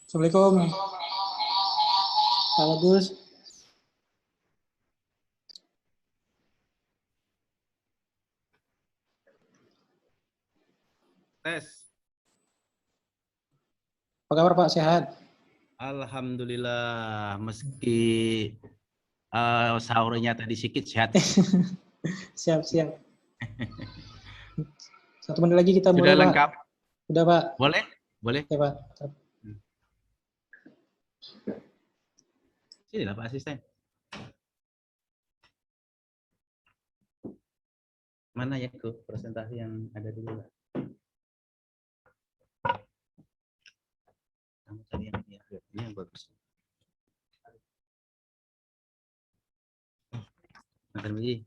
Assalamualaikum, Pak Bagus. Tes. Apa kabar Pak? Sehat? Alhamdulillah, meski sahurnya tadi sedikit sehat. Siap. Satu menit lagi kita Sudah mulai, lengkap? Pak. Udah, Pak. Boleh? Boleh. Ya, Pak. Sinilah Pak Asisten. Mana ya itu presentasi yang ada dulu? Kamu cari yang ini, ini yang bagus. Makan biji.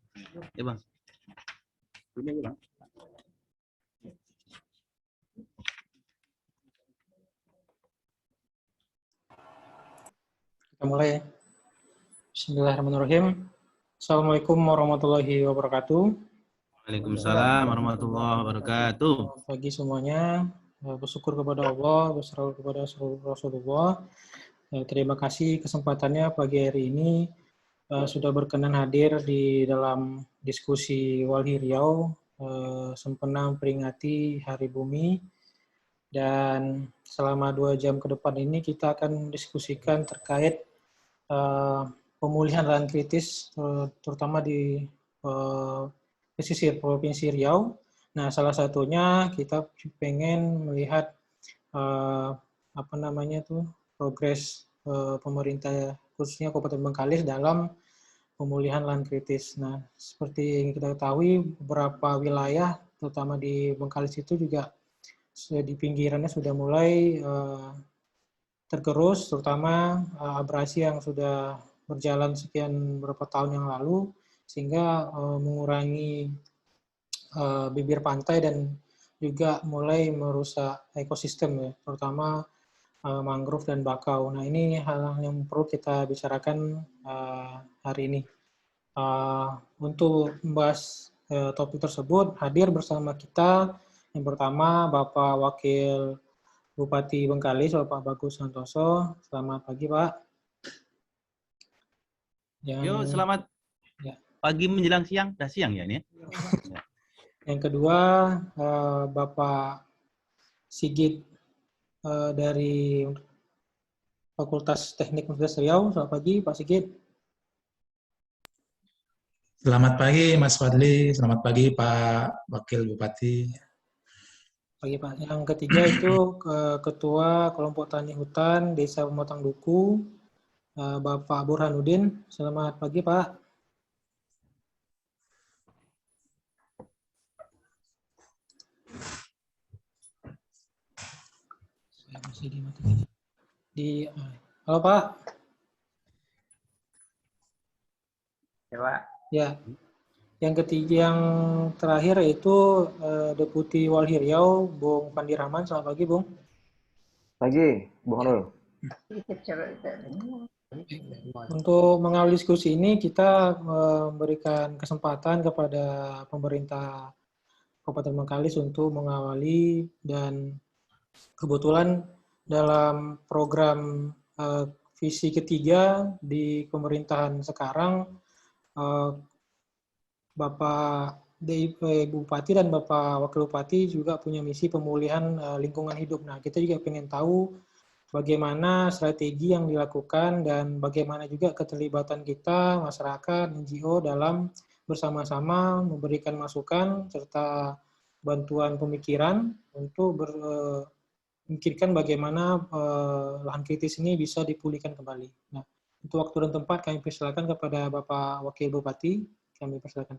Ya Bang. Ini aja Bang. Kita mulai ya. Bismillahirrahmanirrahim. Assalamualaikum warahmatullahi wabarakatuh. Waalaikumsalam warahmatullahi wabarakatuh. Pagi semuanya. Bersyukur kepada Allah, berserah kepada Rasulullah. Terima kasih kesempatannya pagi hari ini sudah berkenan hadir di dalam diskusi Walhi Riau sempena memperingati Hari Bumi. Dan selama 2 jam ke depan ini kita akan diskusikan terkait pemulihan lahan kritis, terutama di pesisir Provinsi Riau. Nah, salah satunya kita pengen melihat progres pemerintah khususnya Kabupaten Bengkalis dalam pemulihan lahan kritis. Nah, seperti yang kita ketahui, beberapa wilayah, terutama di Bengkalis itu juga di pinggirannya sudah mulai tergerus, terutama abrasi yang sudah berjalan sekian beberapa tahun yang lalu, sehingga mengurangi bibir pantai dan juga mulai merusak ekosistem, ya, terutama mangrove dan bakau. Nah, ini hal yang perlu kita bicarakan hari ini. Untuk membahas topik tersebut, hadir bersama kita yang pertama Bapak Wakil Bupati Bengkalis, Bapak Bagus Santoso. Selamat pagi, Pak. Yo, selamat pagi menjelang siang. Dah siang ya ini. Yang kedua, Bapak Sigit dari Fakultas Teknik Universitas Riau. Selamat pagi, Pak Sigit. Selamat pagi, Mas Fadli. Selamat pagi, Pak Wakil Bupati. Pagi, Pak. Yang ketiga itu Ketua Kelompok Tani Hutan Desa Pemotang Duku, Bapak Burhanuddin. Selamat pagi, Pak. Saya masih halo, Pak. Ya, Pak. Ya. Yang ketiga, yang terakhir itu Deputi Walhi Riau, Bung Pandi Rahman. Selamat pagi, Bung. Pagi, Bung Nurul. Untuk mengawali diskusi ini, kita memberikan kesempatan kepada pemerintah Kabupaten Bengkalis untuk mengawali, dan kebetulan dalam program visi ketiga di pemerintahan sekarang, Bapak DIP Bupati dan Bapak Wakil Bupati juga punya misi pemulihan lingkungan hidup. Nah, kita juga ingin tahu bagaimana strategi yang dilakukan dan bagaimana juga keterlibatan kita, masyarakat, NGO dalam bersama-sama memberikan masukan serta bantuan pemikiran untuk memikirkan bagaimana lahan kritis ini bisa dipulihkan kembali. Nah, untuk waktu dan tempat kami persilakan kepada Bapak Wakil Bupati. Kami persilakan.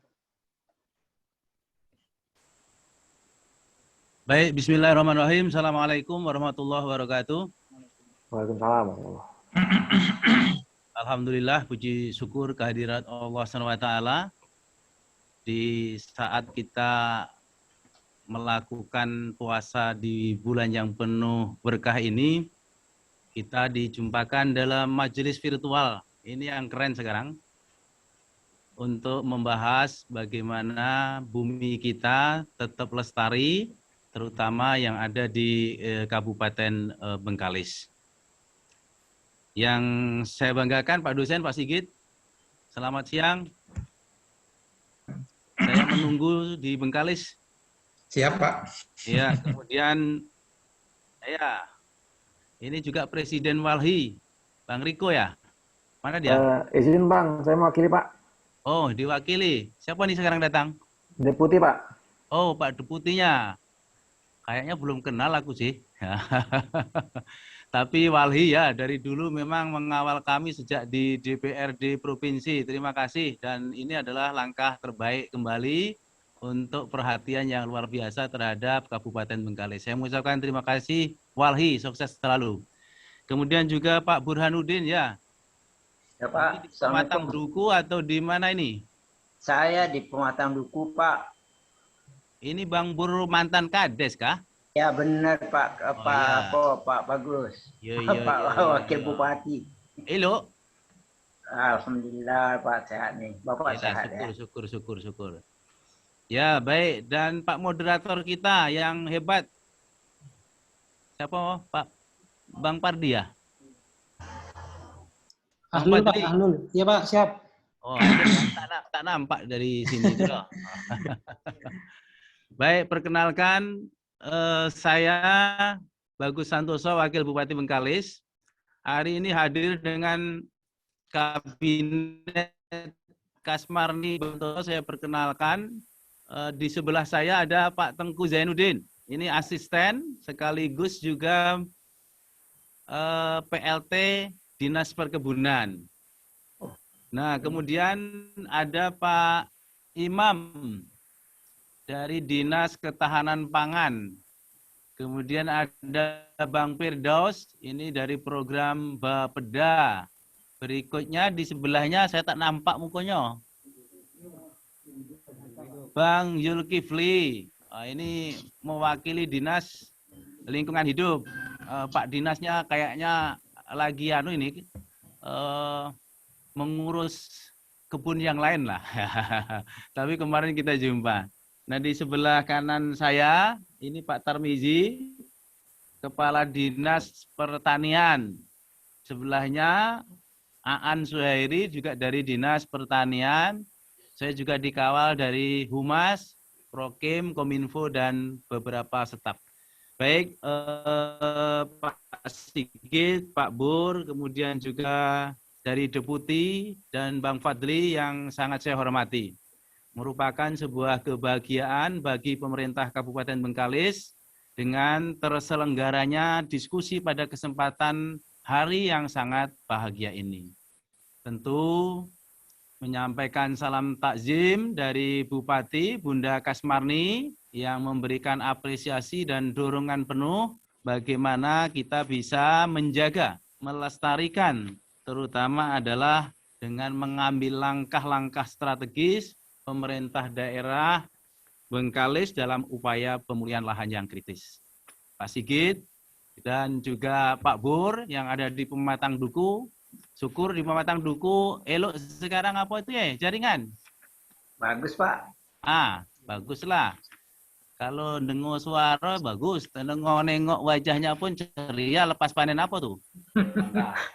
Baik, bismillahirrahmanirrahim. Assalamualaikum warahmatullahi wabarakatuh. Waalaikumsalam. Alhamdulillah, puji syukur kehadirat Allah SWT di saat kita melakukan puasa di bulan yang penuh berkah ini, kita dijumpakan dalam majelis virtual. Ini yang keren sekarang, untuk membahas bagaimana bumi kita tetap lestari, terutama yang ada di Kabupaten Bengkalis. Yang saya banggakan Pak dosen, Pak Sigit, selamat siang. Saya menunggu di Bengkalis. Siap, Pak. Ya, kemudian saya ini juga Presiden Walhi, Bang Riko ya. Mana dia? Izin Bang, saya mewakili Pak. Oh, diwakili. Siapa nih sekarang datang? Deputi Pak. Oh, Pak Deputinya. Kayaknya belum kenal aku sih. Tapi Walhi ya, dari dulu memang mengawal kami sejak di DPRD Provinsi. Terima kasih. Dan ini adalah langkah terbaik kembali untuk perhatian yang luar biasa terhadap Kabupaten Bengkalis. Saya mengucapkan terima kasih, Walhi, sukses selalu. Kemudian juga Pak Burhanuddin ya. Ya Pak, Ini di Pematang Assalamualaikum. Duku atau di mana ini? Saya di Pematang Duku Pak. Ini Bang Bur mantan Kades kah? Ya benar Pak, Oh ya. Pak Bagus. Yo, Pak Wakil Bupati. Halo. Alhamdulillah Pak sehat nih. Bapak sehat ya. Syukur. Ya, baik. Dan Pak moderator kita yang hebat. Siapa, Pak? Bang Pardi ya? Bang Ahlul, Pak, Padli. Ahlul. Iya, Pak, siap. Oh, tak nampak dari sini itu loh. Baik, perkenalkan saya Bagus Santoso, Wakil Bupati Bengkalis. Hari ini hadir dengan Kabinet Kasmarni Bantoso. Saya perkenalkan, di sebelah saya ada Pak Tengku Zainuddin. Ini asisten sekaligus juga PLT Dinas Perkebunan. Nah, kemudian ada Pak Imam dari Dinas Ketahanan Pangan. Kemudian ada Bang Firdaus, ini dari program Bapeda. Berikutnya di sebelahnya saya tak nampak mukanya. Bang Zulkifli, ini mewakili Dinas Lingkungan Hidup. Pak Dinasnya kayaknya lagi mengurus kebun yang lain lah. Tapi kemarin kita jumpa. Nah, di sebelah kanan saya, ini Pak Tarmizi, Kepala Dinas Pertanian. Sebelahnya, Aan Suhairi, juga dari Dinas Pertanian. Saya juga dikawal dari Humas, Prokim, Kominfo, dan beberapa staf. Baik, Pak Sigit, Pak Bur, kemudian juga dari Deputi, dan Bang Fadli yang sangat saya hormati. Merupakan sebuah kebahagiaan bagi pemerintah Kabupaten Bengkalis dengan terselenggaranya diskusi pada kesempatan hari yang sangat bahagia ini. Tentu menyampaikan salam takzim dari Bupati Bunda Kasmarni yang memberikan apresiasi dan dorongan penuh bagaimana kita bisa menjaga, melestarikan, terutama adalah dengan mengambil langkah-langkah strategis pemerintah daerah Bengkalis dalam upaya pemulihan lahan yang kritis. Pak Sigit dan juga Pak Bur yang ada di Pematang Duku. Syukur di Pematang Duku elok sekarang apa itu ya? Jaringan? Bagus Pak. Baguslah. Kalau dengar suara bagus, nengok wajahnya pun ceria. Lepas panen apa tuh?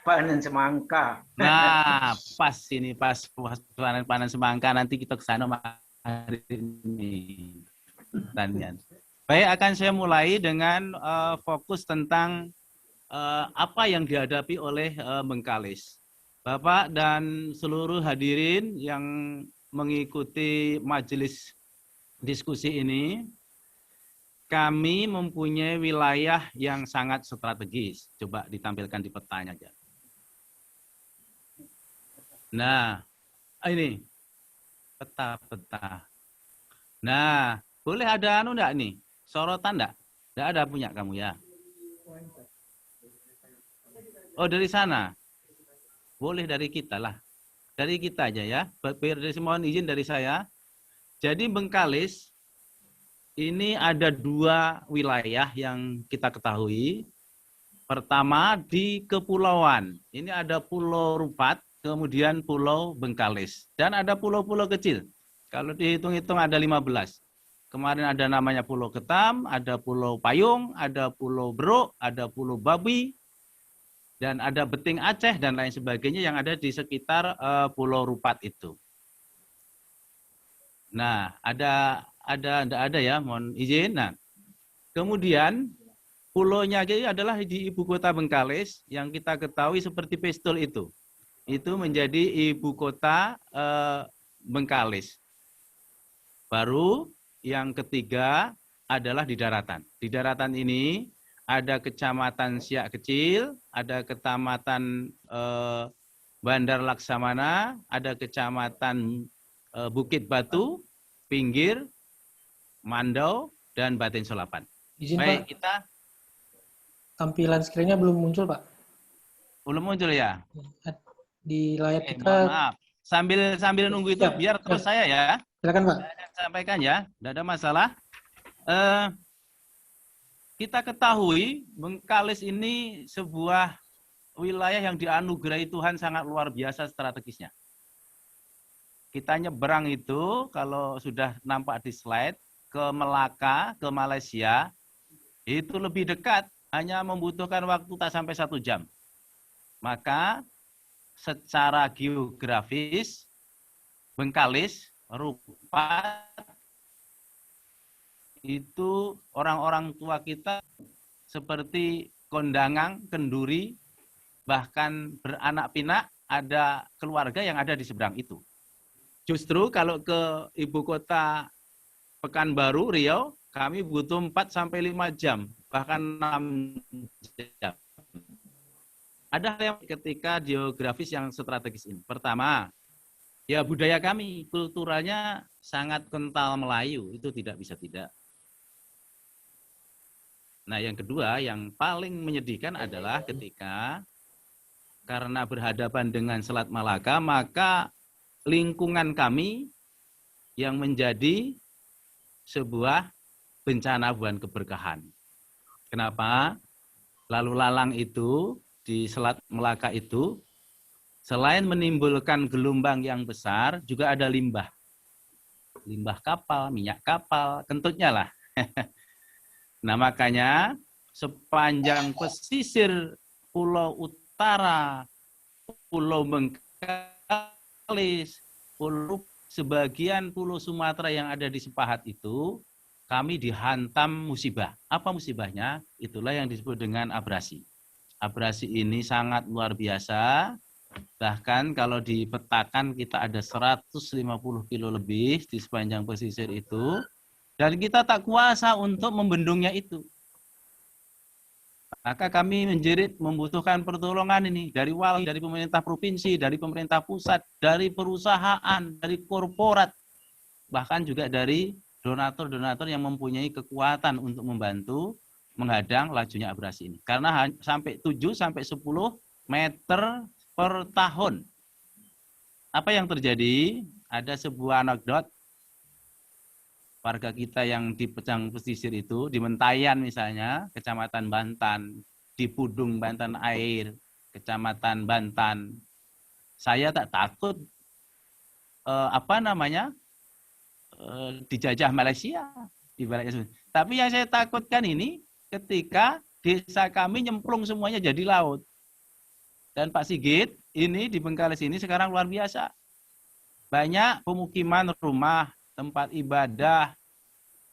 Panen semangka. Nah, pas ini pas panen semangka, nanti kita ke sana hari ini. Tanian. Baik, akan saya mulai dengan fokus tentang apa yang dihadapi oleh Bengkalis. Bapak dan seluruh hadirin yang mengikuti majelis diskusi ini, kami mempunyai wilayah yang sangat strategis. Coba ditampilkan di petanya aja. Nah, ini peta-peta. Nah, boleh ada enggak nih? Sorotan enggak? Enggak ada punya kamu ya? Oh, dari sana. Boleh dari kita lah. Dari kita aja ya. Mohon izin dari saya. Jadi Bengkalis ini ada dua wilayah yang kita ketahui. Pertama di kepulauan. Ini ada Pulau Rupat, kemudian Pulau Bengkalis. Dan ada pulau-pulau kecil. Kalau dihitung-hitung ada 15. Kemarin ada namanya Pulau Ketam, ada Pulau Payung, ada Pulau Beruk, ada Pulau Babi. dan ada beting Aceh dan lain sebagainya yang ada di sekitar Pulau Rupat itu. Nah, enggak ada ya, mohon izin. Nah, kemudian pulaunya adalah di ibu kota Bengkalis yang kita ketahui seperti pistol itu. Itu menjadi ibu kota Bengkalis. Baru yang ketiga adalah di daratan. Di daratan ini ada kecamatan Siak Kecil, ada kecamatan Bandar Laksamana, ada kecamatan Bukit Batu, Pinggir, Mandau, dan Batin Solapan. Izin Baik, Pak, kita tampilan screen-nya belum muncul Pak. belum muncul ya. Di layar Mohon kita. maaf. Sambil nunggu itu Siap, biar terus siap. saya ya. Silakan Pak. Saya akan sampaikan ya, tidak ada masalah. Kita ketahui Bengkalis ini sebuah wilayah yang dianugerahi Tuhan sangat luar biasa strategisnya. Kita nyebrang itu, kalau sudah nampak di slide, ke Melaka, ke Malaysia, itu lebih dekat, hanya membutuhkan waktu tak sampai 1 jam. Maka secara geografis, Bengkalis, Rupat, itu orang-orang tua kita seperti Kondangang, Kenduri, bahkan beranak pinak, ada keluarga yang ada di seberang itu. Justru kalau ke ibu kota Pekanbaru, Riau, kami butuh 4-5 jam, bahkan 6 jam. Ada hal yang ketika geografis yang strategis ini. Pertama, ya budaya kami, kulturalnya sangat kental Melayu, itu tidak bisa tidak. Nah, yang kedua, yang paling menyedihkan adalah ketika karena berhadapan dengan Selat Malaka, maka lingkungan kami yang menjadi sebuah bencana bukan keberkahan. Kenapa? Lalu lalang itu di Selat Melaka itu selain menimbulkan gelombang yang besar, juga ada limbah. Limbah kapal, minyak kapal, kentutnya lah. Nah, makanya sepanjang pesisir Pulau Utara, Pulau Bengkalis, sebagian Pulau Sumatera yang ada di sepahat itu, kami dihantam musibah. Apa musibahnya? Itulah yang disebut dengan abrasi. Abrasi ini sangat luar biasa. Bahkan kalau dipetakan kita ada 150 kilo lebih di sepanjang pesisir itu. Dan kita tak kuasa untuk membendungnya itu. Maka kami menjerit membutuhkan pertolongan ini dari wali, dari pemerintah provinsi, dari pemerintah pusat, dari perusahaan, dari korporat, bahkan juga dari donatur-donatur yang mempunyai kekuatan untuk membantu menghadang lajunya abrasi ini. Karena sampai 7-10 meter per tahun. Apa yang terjadi? Ada sebuah anekdot warga kita yang di Pejang Pesisir itu, di Mentayan misalnya, Kecamatan Bantan, di Pudung Bantan Air, Kecamatan Bantan. Saya tak takut dijajah Malaysia. Tapi yang saya takutkan ini ketika desa kami nyemplung semuanya jadi laut. Dan Pak Sigit, ini di Bengkalis ini sekarang luar biasa. Banyak pemukiman rumah, tempat ibadah,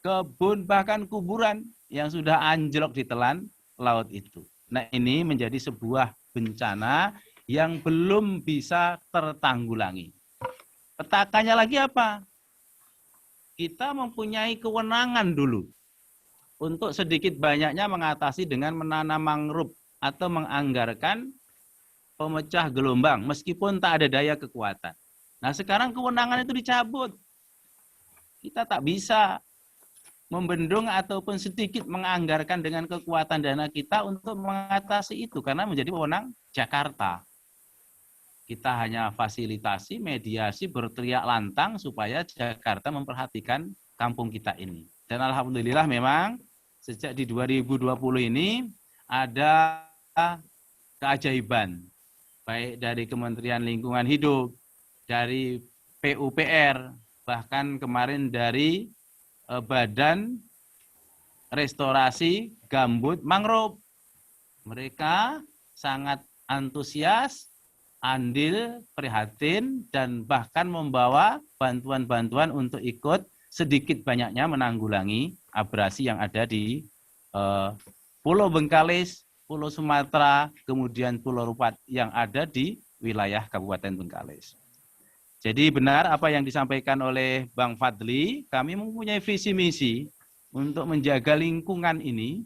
kebun, bahkan kuburan yang sudah anjlok ditelan laut itu. Nah, ini menjadi sebuah bencana yang belum bisa tertanggulangi. Petakannya lagi apa? Kita mempunyai kewenangan dulu untuk sedikit banyaknya mengatasi dengan menanam mangrove atau menganggarkan pemecah gelombang meskipun tak ada daya kekuatan. Nah, sekarang kewenangan itu dicabut. Kita tak bisa membendung ataupun sedikit menganggarkan dengan kekuatan dana kita untuk mengatasi itu karena menjadi wewenang Jakarta. Kita hanya fasilitasi, mediasi, berteriak lantang supaya Jakarta memperhatikan kampung kita ini. Dan alhamdulillah memang sejak di 2020 ini ada keajaiban baik dari Kementerian Lingkungan Hidup, dari PUPR, bahkan kemarin dari Badan Restorasi Gambut Mangrove. Mereka sangat antusias, andil, prihatin, dan bahkan membawa bantuan-bantuan untuk ikut sedikit banyaknya menanggulangi abrasi yang ada di Pulau Bengkalis, Pulau Sumatera, kemudian Pulau Rupat yang ada di wilayah Kabupaten Bengkalis. Jadi benar apa yang disampaikan oleh Bang Fadli, kami mempunyai visi misi untuk menjaga lingkungan ini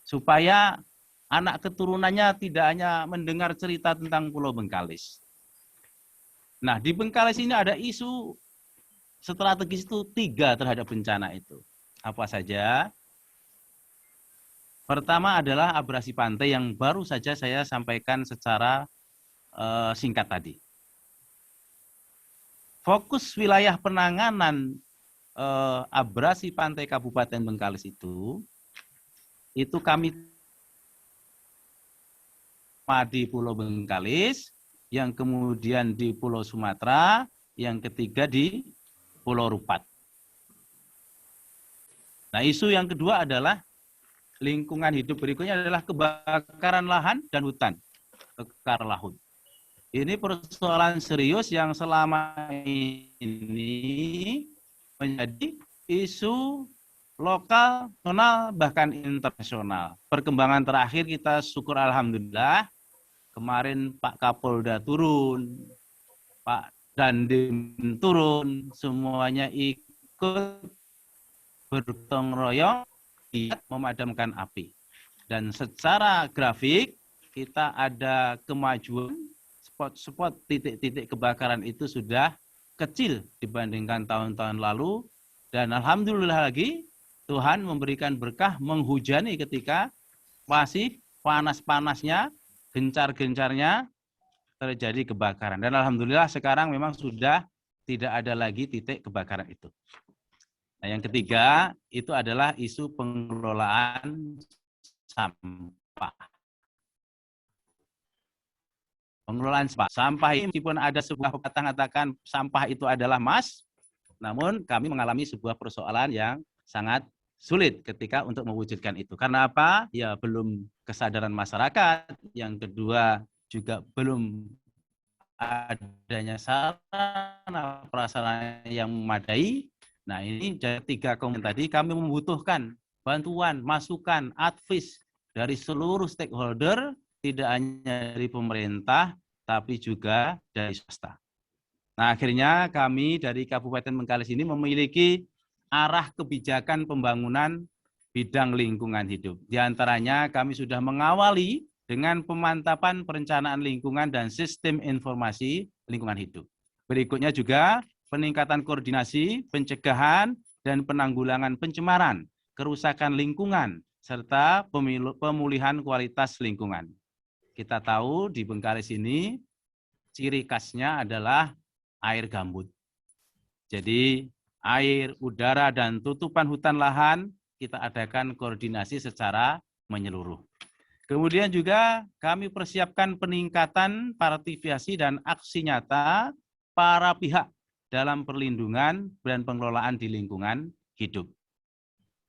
supaya anak keturunannya tidak hanya mendengar cerita tentang Pulau Bengkalis. Nah, di Bengkalis ini ada isu strategis itu 3 terhadap bencana itu. Apa saja? Pertama adalah abrasi pantai yang baru saja saya sampaikan secara singkat tadi. Fokus wilayah penanganan abrasi pantai Kabupaten Bengkalis itu kami di Pulau Bengkalis, yang kemudian di Pulau Sumatera, yang ketiga di Pulau Rupat. Nah, isu yang kedua adalah lingkungan hidup berikutnya adalah kebakaran lahan dan hutan, kekar laut. Ini persoalan serius yang selama ini menjadi isu lokal, nasional, bahkan internasional. Perkembangan terakhir kita syukur alhamdulillah, kemarin Pak Kapolda turun, Pak Dandim turun, semuanya ikut bergotong royong memadamkan api. Dan secara grafik kita ada kemajuan, spot-spot titik-titik kebakaran itu sudah kecil dibandingkan tahun-tahun lalu. Dan alhamdulillah lagi Tuhan memberikan berkah menghujani ketika masih panas-panasnya, gencar-gencarnya terjadi kebakaran. Dan alhamdulillah sekarang memang sudah tidak ada lagi titik kebakaran itu. Nah, yang ketiga itu adalah isu pengelolaan sampah. Pengelolaan sampah. Sampah ini meskipun ada sebuah pepatah mengatakan sampah itu adalah emas, namun kami mengalami sebuah persoalan yang sangat sulit ketika untuk mewujudkan itu. Karena apa? Ya belum kesadaran masyarakat. Yang kedua juga belum adanya sarana prasarana yang memadai. Nah, ini dari 3 komponen tadi kami membutuhkan bantuan, masukan, advice dari seluruh stakeholder, tidak hanya dari pemerintah, tapi juga dari swasta. Nah, akhirnya kami dari Kabupaten Bengkalis ini memiliki arah kebijakan pembangunan bidang lingkungan hidup. Di antaranya kami sudah mengawali dengan pemantapan perencanaan lingkungan dan sistem informasi lingkungan hidup. Berikutnya juga peningkatan koordinasi, pencegahan, dan penanggulangan pencemaran, kerusakan lingkungan, serta pemulihan kualitas lingkungan. Kita tahu di Bengkalis ini ciri khasnya adalah air gambut. Jadi air, udara, dan tutupan hutan lahan kita adakan koordinasi secara menyeluruh. Kemudian juga kami persiapkan peningkatan partisipasi dan aksi nyata para pihak dalam perlindungan dan pengelolaan di lingkungan hidup.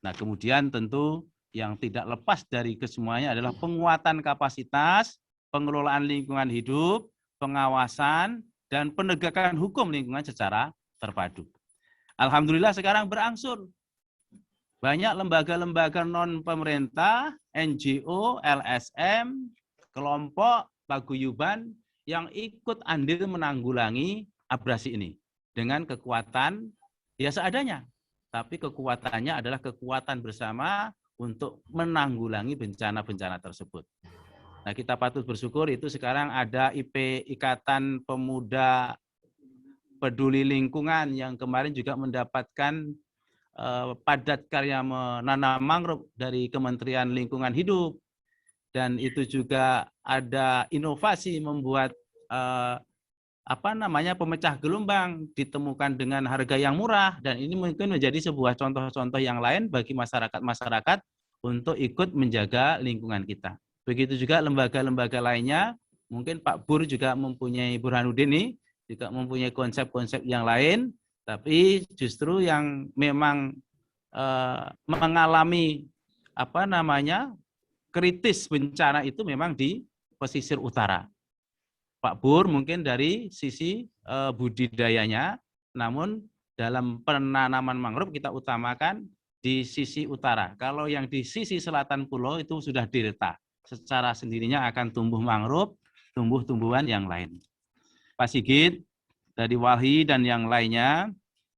Nah, kemudian tentu yang tidak lepas dari kesemuanya adalah penguatan kapasitas, pengelolaan lingkungan hidup, pengawasan, dan penegakan hukum lingkungan secara terpadu. Alhamdulillah sekarang berangsur. Banyak lembaga-lembaga non-pemerintah, NGO, LSM, kelompok, paguyuban yang ikut andil menanggulangi abrasi ini dengan kekuatan ya seadanya. Tapi kekuatannya adalah kekuatan bersama untuk menanggulangi bencana-bencana tersebut. Nah, kita patut bersyukur itu sekarang ada Ikatan Pemuda Peduli Lingkungan yang kemarin juga mendapatkan padat karya menanam mangrove dari Kementerian Lingkungan Hidup. Dan itu juga ada inovasi membuat pemecah gelombang ditemukan dengan harga yang murah, dan ini mungkin menjadi sebuah contoh-contoh yang lain bagi masyarakat untuk ikut menjaga lingkungan kita. Begitu juga lembaga-lembaga lainnya, mungkin Pak Bur juga mempunyai Burhanuddin ini juga mempunyai konsep-konsep yang lain, tapi justru yang memang mengalami kritis bencana itu memang di pesisir utara. Pak Bur mungkin dari sisi budidayanya, namun dalam penanaman mangrove kita utamakan di sisi utara. Kalau yang di sisi selatan pulau itu sudah direta. Secara sendirinya akan tumbuh mangrove, tumbuh-tumbuhan yang lain. Pak Sigit, dari Walhi dan yang lainnya,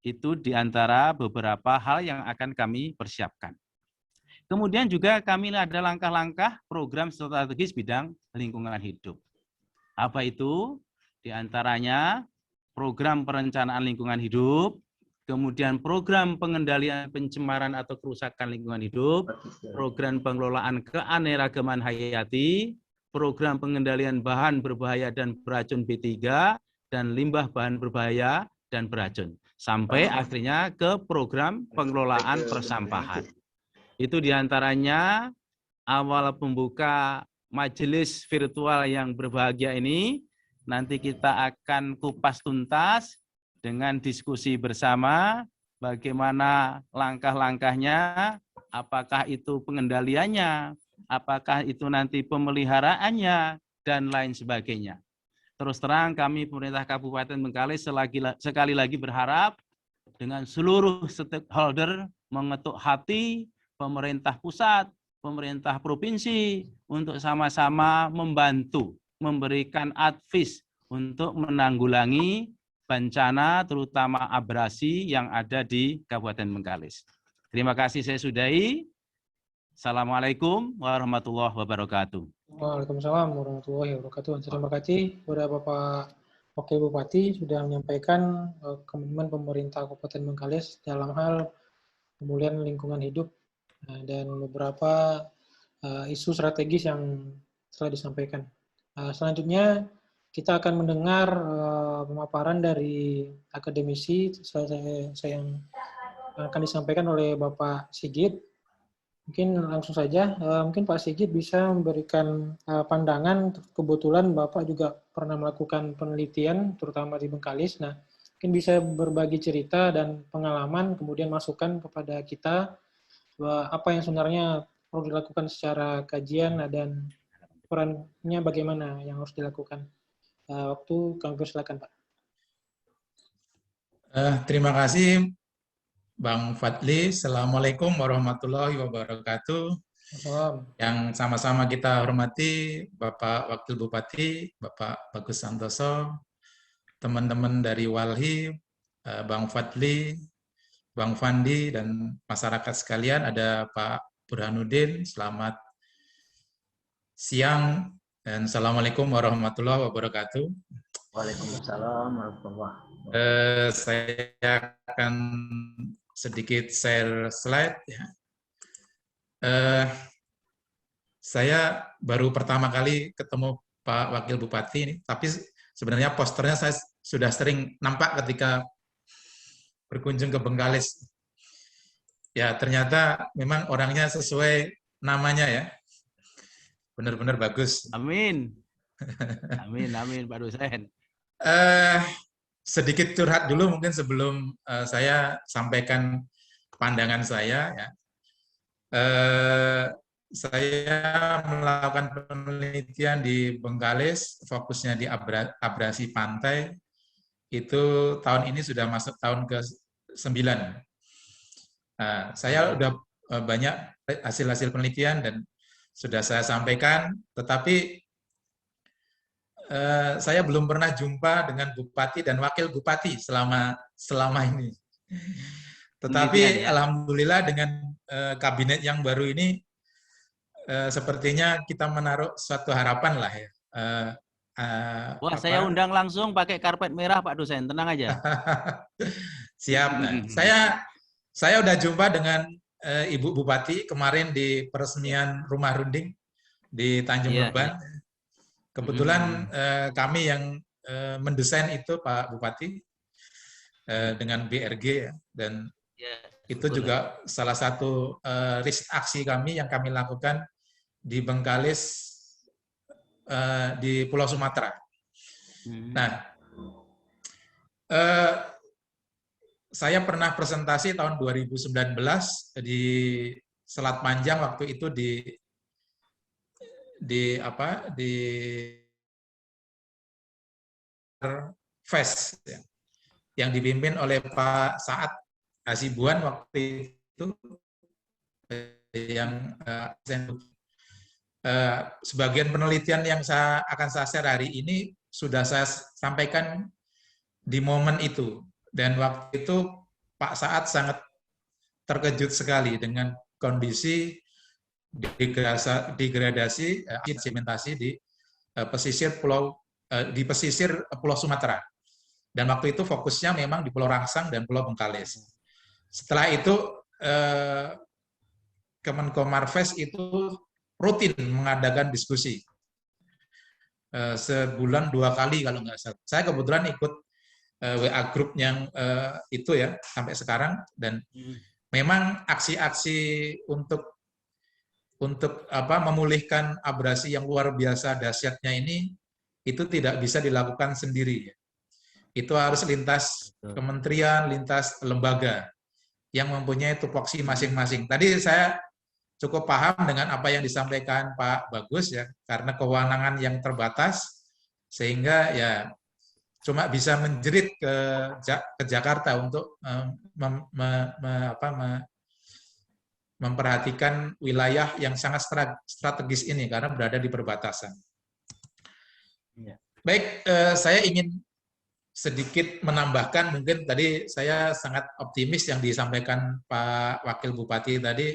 itu diantara beberapa hal yang akan kami persiapkan. Kemudian juga kami ada langkah-langkah program strategis bidang lingkungan hidup. Apa itu? Di antaranya program perencanaan lingkungan hidup, kemudian program pengendalian pencemaran atau kerusakan lingkungan hidup, program pengelolaan keanekaragaman hayati, program pengendalian bahan berbahaya dan beracun B3, dan limbah bahan berbahaya dan beracun. Sampai akhirnya ke program pengelolaan persampahan. Itu diantaranya awal pembuka majelis virtual yang berbahagia ini, nanti kita akan kupas tuntas dengan diskusi bersama bagaimana langkah-langkahnya, apakah itu pengendaliannya, apakah itu nanti pemeliharaannya, dan lain sebagainya. Terus terang kami pemerintah Kabupaten Bengkalis sekali lagi berharap dengan seluruh stakeholder mengetuk hati pemerintah pusat, pemerintah provinsi untuk sama-sama membantu, memberikan advies untuk menanggulangi bencana terutama abrasi yang ada di Kabupaten Bengkalis. Terima kasih, saya sudahi. Assalamualaikum warahmatullahi wabarakatuh. Waalaikumsalam warahmatullahi wabarakatuh. Terima kasih kepada Bapak Wakil Bupati sudah menyampaikan komitmen pemerintah Kabupaten Bengkalis dalam hal pemulihan lingkungan hidup dan beberapa isu strategis yang telah disampaikan. Selanjutnya kita akan mendengar pemaparan dari akademisi yang akan disampaikan oleh Bapak Sigit. Mungkin langsung saja, mungkin Pak Sigit bisa memberikan pandangan. Kebetulan Bapak juga pernah melakukan penelitian, terutama di Bengkalis. Nah, mungkin bisa berbagi cerita dan pengalaman, kemudian masukan kepada kita apa yang sebenarnya perlu dilakukan secara kajian dan perannya bagaimana yang harus dilakukan. Waktu kami persilakan, Pak. Terima kasih, Bang Fadli. Assalamualaikum warahmatullahi wabarakatuh. Yang sama-sama kita hormati Bapak Wakil Bupati, Bapak Bagus Santoso, teman-teman dari Walhi, Bang Fadli, Bang Fandi, dan masyarakat sekalian, ada Pak Burhanuddin, selamat siang, dan Assalamualaikum warahmatullahi wabarakatuh. Waalaikumsalam warahmatullahi wabarakatuh. Saya akan sedikit share slide. Ya. Saya baru pertama kali ketemu Pak Wakil Bupati ini, tapi sebenarnya posternya saya sudah sering nampak ketika berkunjung ke Bengkalis. Ya, ternyata memang orangnya sesuai namanya ya. Benar-benar bagus. Amin. Amin, amin Pak Dosen. Sedikit curhat dulu mungkin sebelum saya sampaikan pandangan saya. Ya. Saya melakukan penelitian di Bengkalis, fokusnya di abrasi pantai. Itu tahun ini sudah masuk tahun ke-9. Saya udah banyak hasil-hasil penelitian dan sudah saya sampaikan, tetapi saya belum pernah jumpa dengan Bupati dan Wakil Bupati selama ini. Tetapi alhamdulillah dengan kabinet yang baru ini, sepertinya kita menaruh suatu harapan lah ya. Wah, saya undang langsung pakai karpet merah Pak Dosen, tenang aja. Siap. Saya udah jumpa dengan Ibu Bupati kemarin di peresmian rumah runding di Tanjung Beban. Kebetulan kami yang mendesain itu Pak Bupati dengan BRG ya, dan itu juga salah satu risk aksi kami yang kami lakukan di Bengkalis di Pulau Sumatera. Nah, saya pernah presentasi tahun 2019 di Selat Panjang, waktu itu di di FES ya, yang dipimpin oleh Pak Saad Hasibuan waktu itu, yang sebagian penelitian yang akan saya share hari ini sudah saya sampaikan di momen itu, dan waktu itu Pak Saad sangat terkejut sekali dengan kondisi degradasi sedimentasi di pesisir Pulau Sumatera. Dan waktu itu fokusnya memang di Pulau Rangsang dan Pulau Bengkalis. Setelah itu Kemenkomarves itu rutin mengadakan diskusi sebulan 2 kali kalau nggak salah. Saya kebetulan ikut WA group yang itu ya sampai sekarang, dan memang aksi-aksi untuk memulihkan abrasi yang luar biasa dahsyatnya ini itu tidak bisa dilakukan sendiri. Itu harus lintas kementerian, lintas lembaga yang mempunyai tupoksi masing-masing. Tadi saya cukup paham dengan apa yang disampaikan Pak Bagus ya, karena kewenangan yang terbatas sehingga ya cuma bisa menjerit ke Jakarta untuk memperhatikan wilayah yang sangat strategis ini karena berada di perbatasan. Baik, saya ingin sedikit menambahkan, mungkin tadi saya sangat optimis yang disampaikan Pak Wakil Bupati tadi.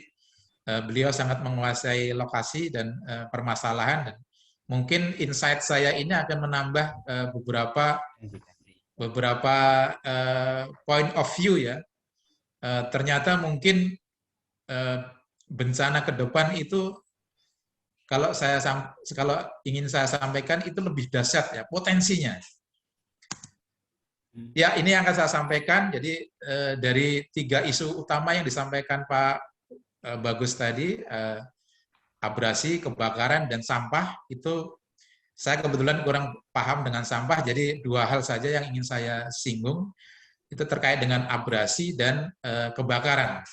Beliau sangat menguasai lokasi dan permasalahan, dan mungkin insight saya ini akan menambah beberapa point of view ya. Ternyata mungkin bencana ke depan itu kalau ingin saya sampaikan itu lebih dahsyat ya potensinya. Ya, ini yang akan saya sampaikan. Jadi dari 3 isu utama yang disampaikan Pak Bagus tadi, abrasi, kebakaran, dan sampah, itu saya kebetulan kurang paham dengan sampah, jadi 2 hal saja yang ingin saya singgung, itu terkait dengan abrasi dan kebakaran.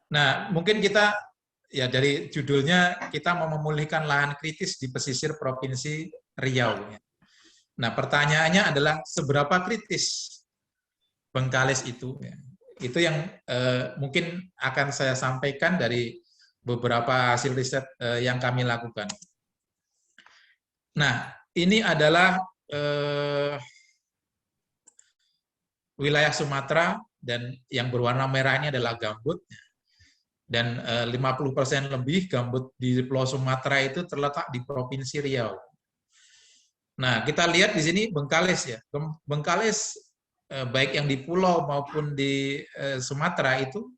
Nah, mungkin kita, ya dari judulnya, kita mau memulihkan lahan kritis di pesisir Provinsi Riau. Nah, pertanyaannya adalah seberapa kritis Bengkalis itu? Itu yang mungkin akan saya sampaikan dari beberapa hasil riset yang kami lakukan. Nah, ini adalah wilayah Sumatera, dan yang berwarna merah ini adalah gambut. Dan 50% lebih gambut di Pulau Sumatera itu terletak di Provinsi Riau. Nah, kita lihat di sini Bengkalis ya. Bengkalis baik yang di pulau maupun di Sumatera itu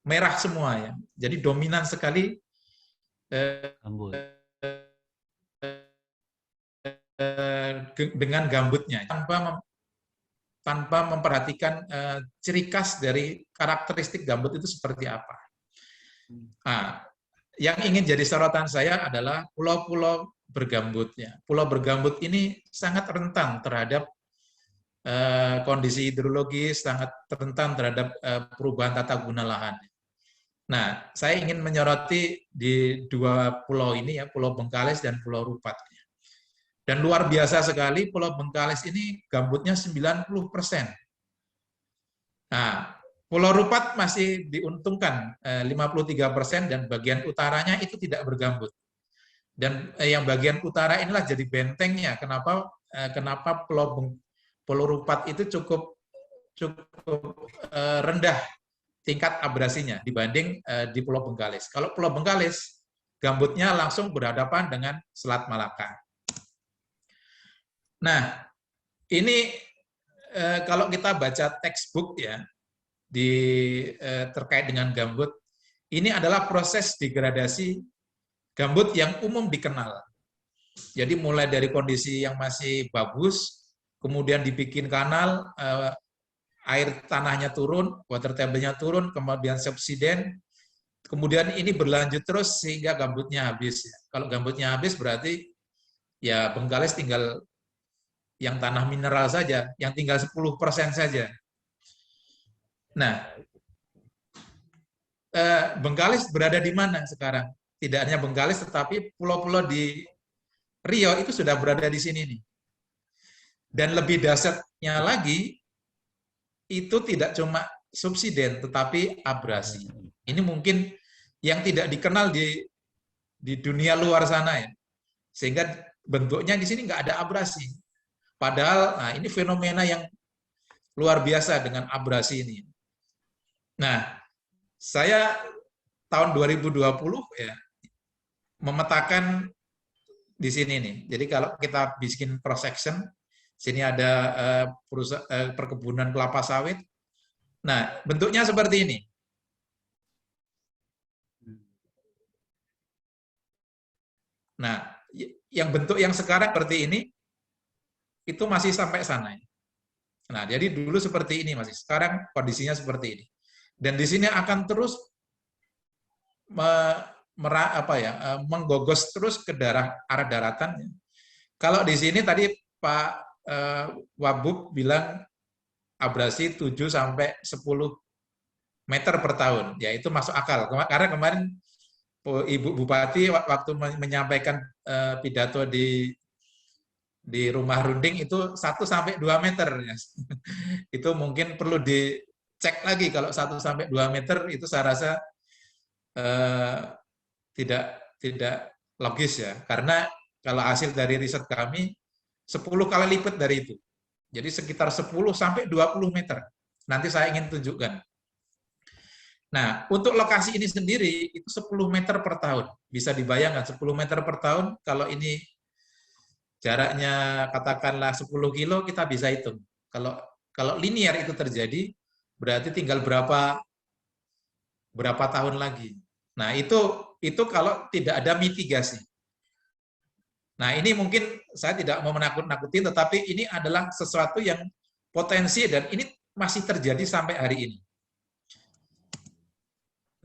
merah semua ya. Jadi dominan sekali dengan gambutnya tanpa memperhatikan ciri khas dari karakteristik gambut itu seperti apa. Nah, yang ingin jadi sorotan saya adalah pulau-pulau bergambutnya. Pulau bergambut ini sangat rentan terhadap kondisi hidrologis, sangat rentan terhadap perubahan tata guna lahan. Nah, saya ingin menyoroti di 2 pulau ini ya, Pulau Bengkalis dan Pulau Rupat. Dan luar biasa sekali, Pulau Bengkalis ini gambutnya 90%. Nah, Pulau Rupat masih diuntungkan 53% dan bagian utaranya itu tidak bergambut. Dan yang bagian utara inilah jadi bentengnya. Kenapa Pulau Rupat itu cukup rendah tingkat abrasinya dibanding di Pulau Bengkalis. Kalau Pulau Bengkalis gambutnya langsung berhadapan dengan Selat Malaka. Nah, ini kalau kita baca textbook ya terkait dengan gambut, ini adalah proses degradasi gambut yang umum dikenal. Jadi mulai dari kondisi yang masih bagus, kemudian dibikin kanal, air tanahnya turun, water table-nya turun, kemudian subsiden, kemudian ini berlanjut terus sehingga gambutnya habis. Kalau gambutnya habis berarti ya Bengkalis tinggal yang tanah mineral saja, yang tinggal 10% saja. Nah, Bengkalis berada di mana sekarang? tidak hanya Bengkalis, tetapi pulau-pulau di Riau itu sudah berada di sini nih. Dan lebih dahsyatnya lagi, itu tidak cuma subsiden, tetapi abrasi. Ini mungkin yang tidak dikenal di dunia luar sana ya. Sehingga bentuknya di sini nggak ada abrasi. Padahal, nah ini fenomena yang luar biasa dengan abrasi ini. Nah, saya tahun 2020 ya memetakan di sini nih. Jadi kalau kita bikin cross section, sini ada perkebunan kelapa sawit. Nah, bentuknya seperti ini. Nah, yang bentuk yang sekarang seperti ini itu masih sampai sana. Nah, jadi dulu seperti ini masih. Sekarang kondisinya seperti ini. Dan di sini akan terus menggogos terus ke arah daratan. Kalau di sini tadi Pak Wabub bilang abrasi 7 sampai 10 meter per tahun. Ya, itu masuk akal. Karena kemarin Ibu Bupati waktu menyampaikan pidato di Rumah Runding itu 1 sampai 2 meter. Itu mungkin perlu dicek lagi kalau 1 sampai 2 meter itu saya rasa tidak logis ya. Karena kalau hasil dari riset kami 10 kali lipat dari itu. Jadi sekitar 10 sampai 20 meter. Nanti saya ingin tunjukkan. Nah, untuk lokasi ini sendiri itu 10 meter per tahun. Bisa dibayangkan 10 meter per tahun kalau ini jaraknya katakanlah 10 kilo, kita bisa hitung. Kalau linear itu terjadi, berarti tinggal berapa tahun lagi. Nah, itu kalau tidak ada mitigasi. Nah, ini mungkin saya tidak mau menakut-nakuti, tetapi ini adalah sesuatu yang potensi dan ini masih terjadi sampai hari ini.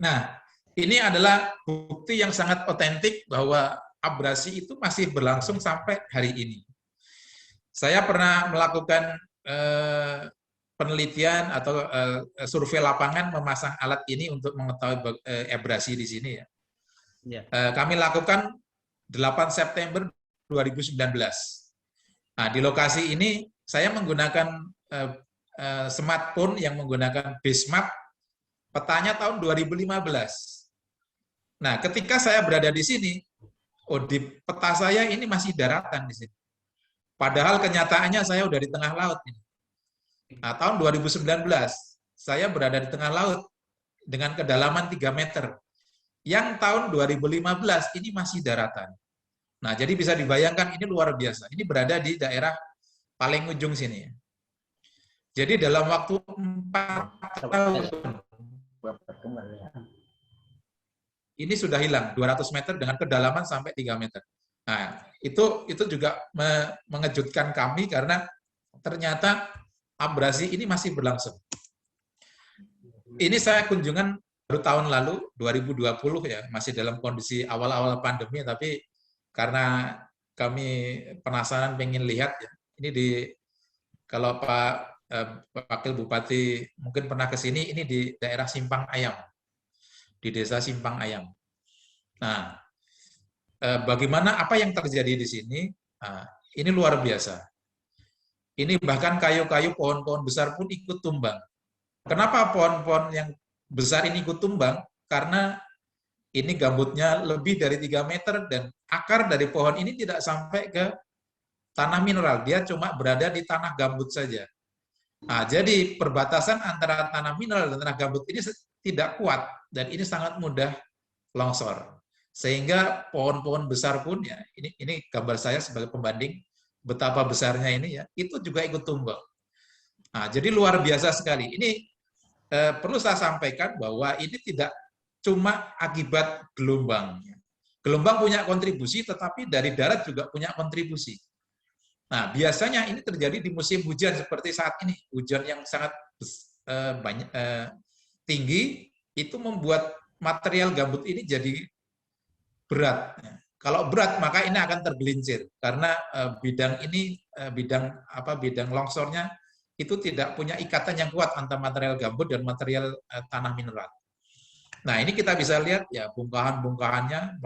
Nah, ini adalah bukti yang sangat otentik bahwa abrasi itu masih berlangsung sampai hari ini. Saya pernah melakukan penelitian atau survei lapangan memasang alat ini untuk mengetahui abrasi di sini ya. Kami lakukan 8 September 2019. Nah, di lokasi ini saya menggunakan smartphone yang menggunakan base map, petanya tahun 2015. Nah, ketika saya berada di sini, di peta saya ini masih daratan di sini. Padahal kenyataannya saya udah di tengah laut. Nah, tahun 2019, saya berada di tengah laut dengan kedalaman 3 meter. Yang tahun 2015 ini masih daratan. Nah, jadi bisa dibayangkan ini luar biasa. Ini berada di daerah paling ujung sini. Jadi dalam waktu 4 tahun, ini sudah hilang 200 meter dengan kedalaman sampai 3 meter. Nah, itu juga mengejutkan kami karena ternyata abrasi ini masih berlangsung. Ini saya kunjungan baru tahun lalu 2020 ya, masih dalam kondisi awal-awal pandemi, tapi karena kami penasaran pengen lihat ya. Ini kalau Pak Wakil Bupati mungkin pernah ke sini, ini di daerah Simpang Ayam. Di desa Simpang Ayam. Nah, bagaimana apa yang terjadi di sini? Nah, ini luar biasa. Ini bahkan kayu-kayu, pohon-pohon besar pun ikut tumbang. Kenapa pohon-pohon yang besar ini ikut tumbang? Karena ini gambutnya lebih dari 3 meter dan akar dari pohon ini tidak sampai ke tanah mineral. Dia cuma berada di tanah gambut saja. Nah, jadi perbatasan antara tanah mineral dan tanah gambut ini tidak kuat dan ini sangat mudah longsor. Sehingga pohon-pohon besar pun ya, ini gambar saya sebagai pembanding betapa besarnya ini ya, itu juga ikut tumbang. Nah, jadi luar biasa sekali. Ini perlu saya sampaikan bahwa ini tidak cuma akibat gelombang. Gelombang punya kontribusi, tetapi dari darat juga punya kontribusi. Nah, biasanya ini terjadi di musim hujan seperti saat ini. Hujan yang sangat tinggi, itu membuat material gambut ini jadi berat. Kalau berat, maka ini akan tergelincir. Karena bidang longsornya itu tidak punya ikatan yang kuat antara material gambut dan material tanah mineral. Nah, ini kita bisa lihat ya bongkahan-bongkahannya.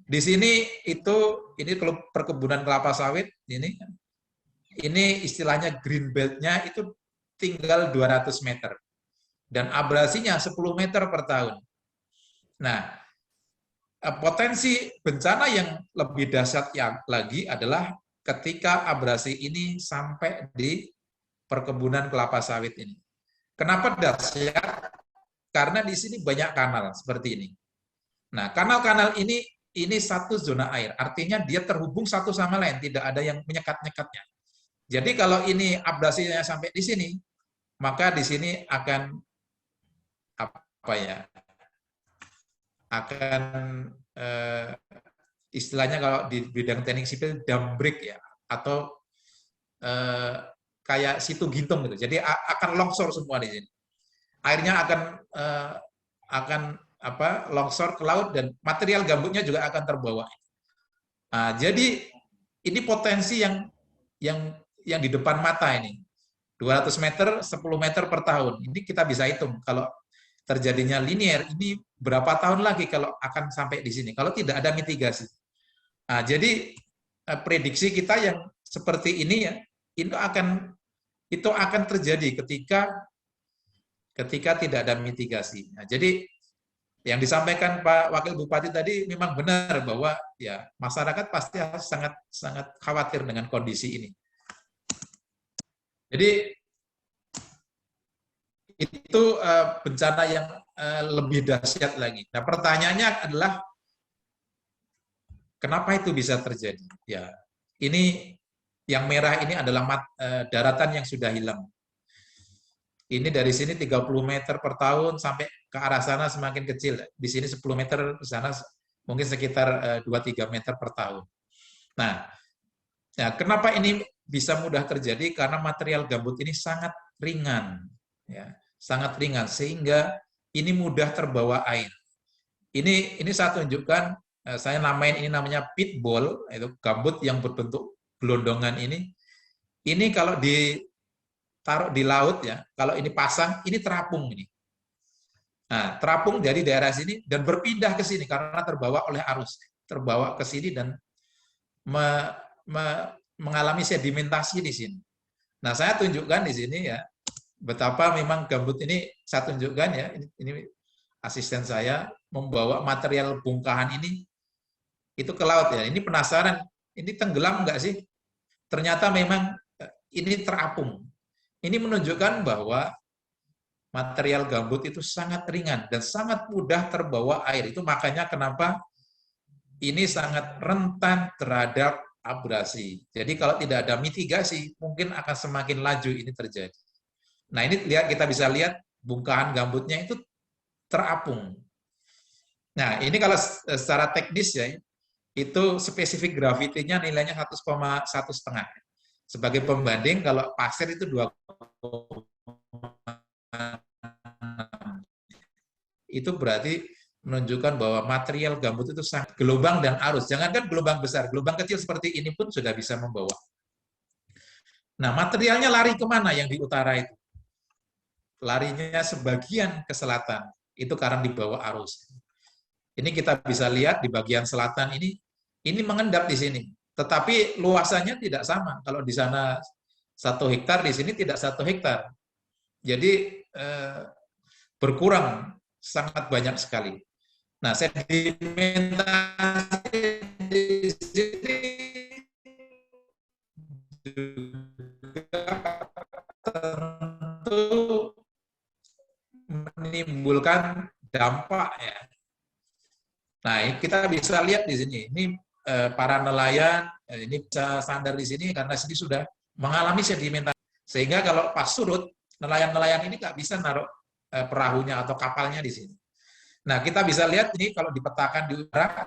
Di sini ini kalau perkebunan kelapa sawit ini istilahnya green belt-nya itu tinggal 200 meter dan abrasinya 10 meter per tahun. Nah, potensi bencana yang lebih dahsyat lagi adalah ketika abrasi ini sampai di perkebunan kelapa sawit ini. Kenapa dahsyat? Karena di sini banyak kanal seperti ini. Nah, kanal-kanal ini satu zona air, artinya dia terhubung satu sama lain, tidak ada yang menyekat-nyekatnya. Jadi kalau ini abrasinya sampai di sini, maka di sini akan istilahnya kalau di bidang teknik sipil dam break ya, atau kayak situ gintung gitu. Jadi akan longsor semua di sini. Airnya akan longsor ke laut dan material gambutnya juga akan terbawa. Nah, jadi ini potensi yang di depan mata ini. 200 meter, 10 meter per tahun. Ini kita bisa hitung kalau terjadinya linear ini berapa tahun lagi kalau akan sampai di sini kalau tidak ada mitigasi. Nah, jadi prediksi kita yang seperti ini ya, itu akan terjadi ketika tidak ada mitigasi. Nah, jadi yang disampaikan Pak Wakil Bupati tadi memang benar bahwa ya masyarakat pasti sangat khawatir dengan kondisi ini. Jadi itu bencana yang lebih dahsyat lagi. Nah, pertanyaannya adalah kenapa itu bisa terjadi? Ya, ini yang merah ini adalah daratan yang sudah hilang. Ini dari sini 30 meter per tahun sampai ke arah sana semakin kecil. Di sini 10 meter, di sana mungkin sekitar 2-3 meter per tahun. Nah, kenapa ini bisa mudah terjadi? Karena material gambut ini sangat ringan, ya, sangat ringan sehingga ini mudah terbawa air. Ini saya tunjukkan, saya namain ini namanya pitball, itu gambut yang berbentuk gelondongan ini. Ini kalau ditaruh di laut ya, kalau ini pasang, ini terapung ini. Nah, terapung dari daerah sini dan berpindah ke sini karena terbawa oleh arus, terbawa ke sini dan mengalami sedimentasi di sini. Nah, saya tunjukkan di sini ya, betapa memang gambut ini saya tunjukkan ya, ini asisten saya membawa material bongkahan ini itu ke laut ya. Ini penasaran, ini tenggelam enggak sih? Ternyata memang ini terapung. Ini menunjukkan bahwa material gambut itu sangat ringan dan sangat mudah terbawa air. Itu makanya kenapa ini sangat rentan terhadap abrasi. Jadi kalau tidak ada mitigasi, mungkin akan semakin laju ini terjadi. Nah, ini kita bisa lihat bongkahan gambutnya itu terapung. Nah, ini kalau secara teknis ya, itu spesifik gravitinya nilainya 1,1,5. Sebagai pembanding, kalau pasir itu 2,6. Itu berarti menunjukkan bahwa material gambut itu sangat gelombang dan arus. Jangankan gelombang besar, gelombang kecil seperti ini pun sudah bisa membawa. Nah, materialnya lari kemana yang di utara itu? Larinya sebagian ke selatan. Itu karena dibawa arus. Ini kita bisa lihat di bagian selatan ini mengendap di sini. Tetapi luasannya tidak sama. Kalau di sana 1 hektar, di sini tidak 1 hektar. Jadi berkurang sangat banyak sekali. Nah, sedimentasi di sini tentu menimbulkan dampak ya. Nah, kita bisa lihat di sini. Ini para nelayan ini bisa sandar di sini karena sini sudah mengalami sedimentasi. Sehingga kalau pas surut, nelayan-nelayan ini nggak bisa naruh perahunya atau kapalnya di sini. Nah, kita bisa lihat ini kalau dipetakan di utara.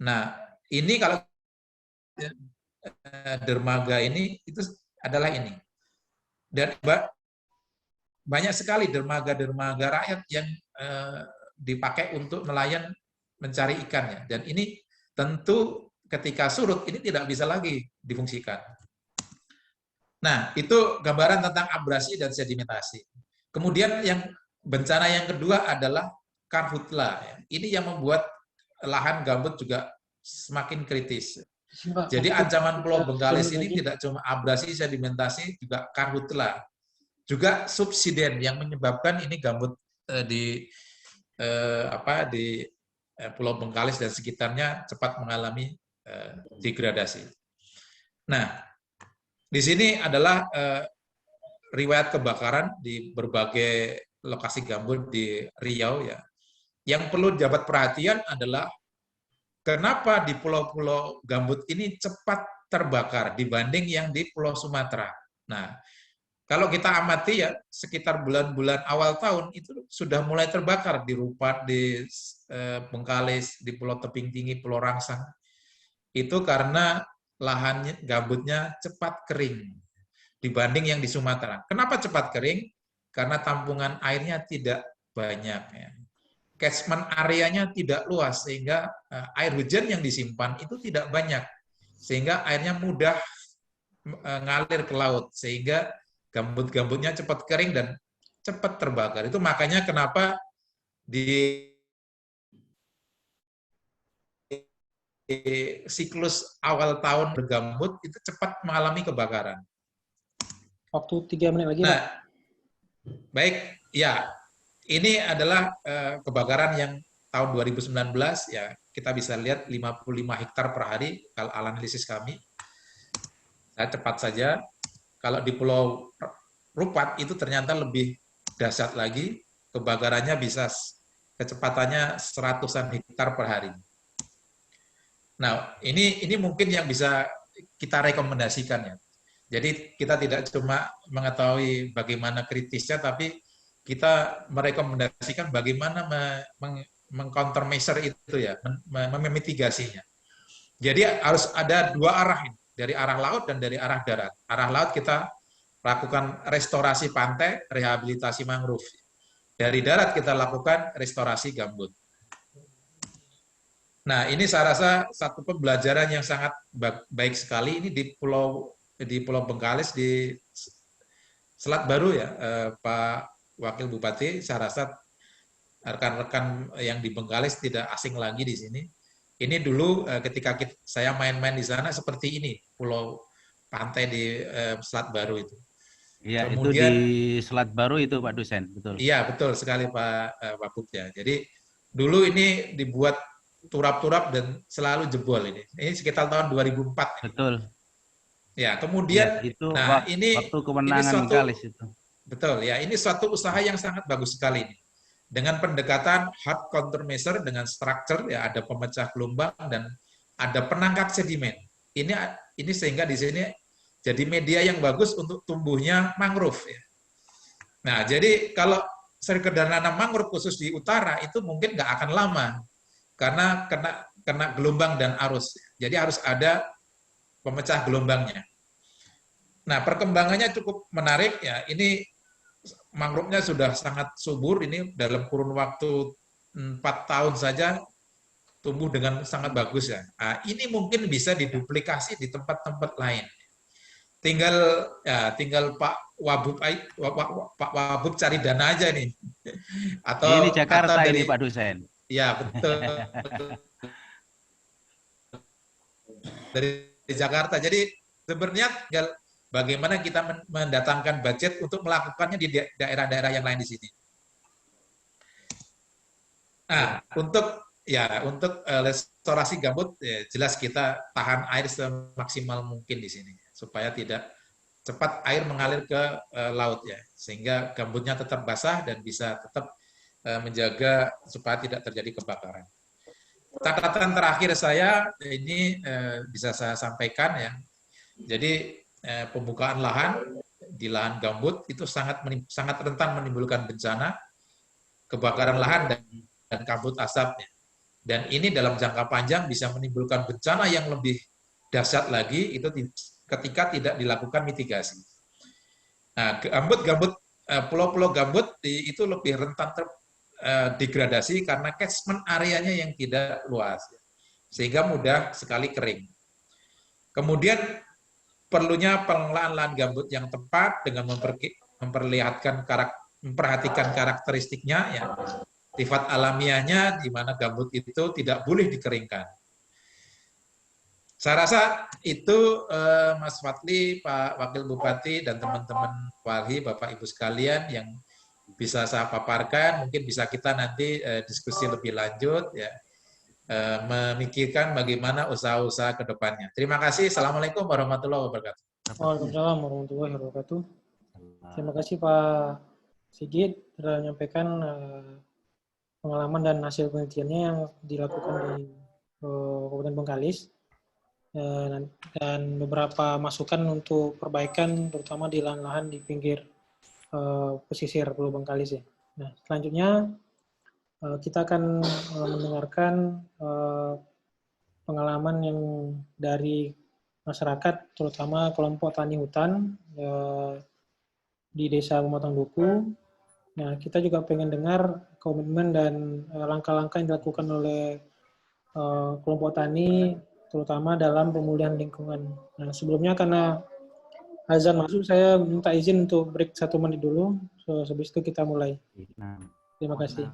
Nah, ini kalau dermaga ini itu adalah ini. Dan banyak sekali dermaga-dermaga rakyat yang dipakai untuk nelayan mencari ikannya. Dan ini tentu ketika surut ini tidak bisa lagi difungsikan. Nah, itu gambaran tentang abrasi dan sedimentasi. Kemudian yang bencana yang kedua adalah karhutla. Ini yang membuat lahan gambut juga semakin kritis. Jadi ancaman Pulau Bengkalis ini tidak cuma abrasi sedimentasi, juga karhutla, juga subsiden yang menyebabkan ini gambut di Pulau Bengkalis dan sekitarnya cepat mengalami degradasi. Nah, di sini adalah riwayat kebakaran di berbagai lokasi gambut di Riau ya. Yang perlu dapat perhatian adalah kenapa di pulau-pulau gambut ini cepat terbakar dibanding yang di Pulau Sumatera. Nah, kalau kita amati ya sekitar bulan-bulan awal tahun itu sudah mulai terbakar di Rupat, di Bengkalis, di Pulau Tebing Tinggi, Pulau Rangsang. Itu karena lahannya gambutnya cepat kering dibanding yang di Sumatera. Kenapa cepat kering? Karena tampungan airnya tidak banyak. Ya. Catchment areanya tidak luas, sehingga air hujan yang disimpan itu tidak banyak. Sehingga airnya mudah ngalir ke laut, sehingga gambut-gambutnya cepat kering dan cepat terbakar. Itu makanya kenapa di siklus awal tahun bergambut itu cepat mengalami kebakaran. Waktu 3 menit lagi. Nah, baik, ya. Ini adalah kebakaran yang tahun 2019 ya. Kita bisa lihat 55 hektar per hari kalau analisis kami. Saya cepat saja. Kalau di Pulau Rupat itu ternyata lebih dahsyat lagi. Kebakarannya bisa kecepatannya 100-an hektar per hari. Nah, ini mungkin yang bisa kita rekomendasikan ya. Jadi kita tidak cuma mengetahui bagaimana kritisnya, tapi kita merekomendasikan bagaimana meng-countermeasure itu ya, memitigasinya. Jadi harus ada dua arah ini, dari arah laut dan dari arah darat. Arah laut kita lakukan restorasi pantai, rehabilitasi mangrove. Dari darat kita lakukan restorasi gambut. Nah, ini saya rasa satu pembelajaran yang sangat baik sekali ini di Pulau Bengkalis, di Selat Baru ya, Pak Wakil Bupati. Saya rasa rekan-rekan yang di Bengkalis tidak asing lagi di sini. Ini dulu ketika saya main-main di sana seperti ini, pulau pantai di Selat Baru itu. Iya, kemudian, itu di Selat Baru itu Pak Dosen, betul. Iya, betul sekali Pak Bupati. Jadi dulu ini dibuat turap-turap dan selalu jebol ini. Ini sekitar tahun 2004. Betul. Ya, kemudian ya, itu ini waktu kemenangan Bengkalis itu. Betul ya, ini suatu usaha yang sangat bagus sekali ini. Dengan pendekatan hard countermeasure dengan structure ya, ada pemecah gelombang dan ada penangkap sedimen. Ini sehingga di sini jadi media yang bagus untuk tumbuhnya mangrove ya. Nah, jadi kalau sekedar nanam mangrove khusus di utara itu mungkin nggak akan lama karena kena gelombang dan arus. Jadi harus ada pemecah gelombangnya. Nah, perkembangannya cukup menarik ya. Ini mangrove-nya sudah sangat subur, ini dalam kurun waktu 4 tahun saja tumbuh dengan sangat bagus ya. Nah, ini mungkin bisa diduplikasi di tempat-tempat lain. Tinggal Pak Wabub cari dana aja nih. Atau ini Jakarta ini Pak Dosen. Ya, betul. Dari Jakarta. Jadi sebenarnya tinggal bagaimana kita mendatangkan budget untuk melakukannya di daerah-daerah yang lain di sini. Nah, untuk restorasi gambut ya, jelas kita tahan air semaksimal mungkin di sini supaya tidak cepat air mengalir ke laut ya, sehingga gambutnya tetap basah dan bisa tetap menjaga supaya tidak terjadi kebakaran. Catatan terakhir saya ini bisa saya sampaikan ya. Jadi pembukaan lahan di lahan gambut itu sangat rentan menimbulkan bencana, kebakaran lahan dan kabut asapnya. Dan ini dalam jangka panjang bisa menimbulkan bencana yang lebih dahsyat lagi itu ketika tidak dilakukan mitigasi. Nah, pulau-pulau gambut itu lebih rentan degradasi karena catchment areanya yang tidak luas, sehingga mudah sekali kering. Kemudian perlunya pengelolaan lahan gambut yang tepat dengan memperlihatkan memperhatikan karakteristiknya, ya, sifat alamiahnya, di mana gambut itu tidak boleh dikeringkan. Saya rasa itu Mas Fadli, Pak Wakil Bupati, dan teman-teman Walhi, Bapak Ibu sekalian yang bisa saya paparkan. Mungkin bisa kita nanti diskusi lebih lanjut, ya, memikirkan bagaimana usaha-usaha ke depannya. Terima kasih. Assalamualaikum warahmatullahi wabarakatuh. Waalaikumsalam warahmatullahi wabarakatuh. Terima kasih Pak Sigit telah menyampaikan pengalaman dan hasil penelitiannya yang dilakukan di Kabupaten Bengkalis, dan beberapa masukan untuk perbaikan terutama di lahan-lahan di pinggir pesisir Pulau Bengkalis, ya. Nah, selanjutnya kita akan mendengarkan pengalaman yang dari masyarakat, terutama kelompok tani hutan di Desa Pematang Duku. Nah, kita juga pengen dengar komitmen dan langkah-langkah yang dilakukan oleh kelompok tani, terutama dalam pemulihan lingkungan. Nah, sebelumnya karena azan masuk, saya minta izin untuk break 1 menit dulu. Habis itu kita mulai. Terima kasih.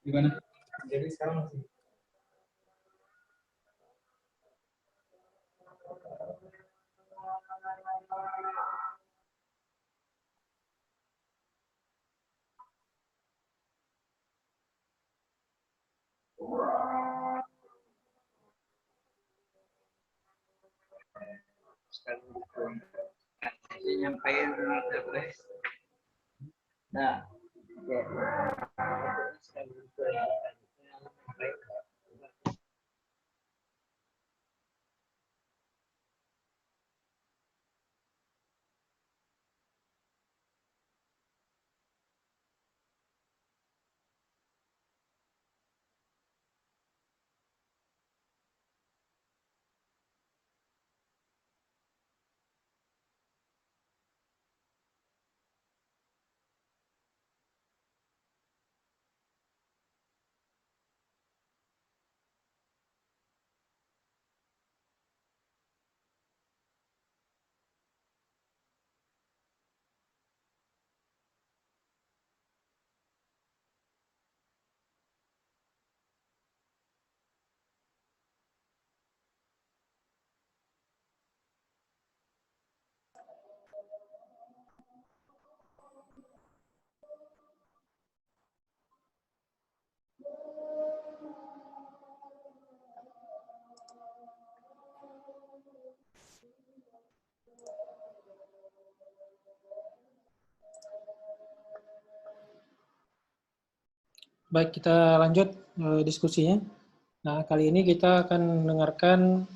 Gimana? Jadi sekarang masih. Nyampein nah, Baik, kita lanjut diskusinya. Nah, kali ini kita akan mendengarkan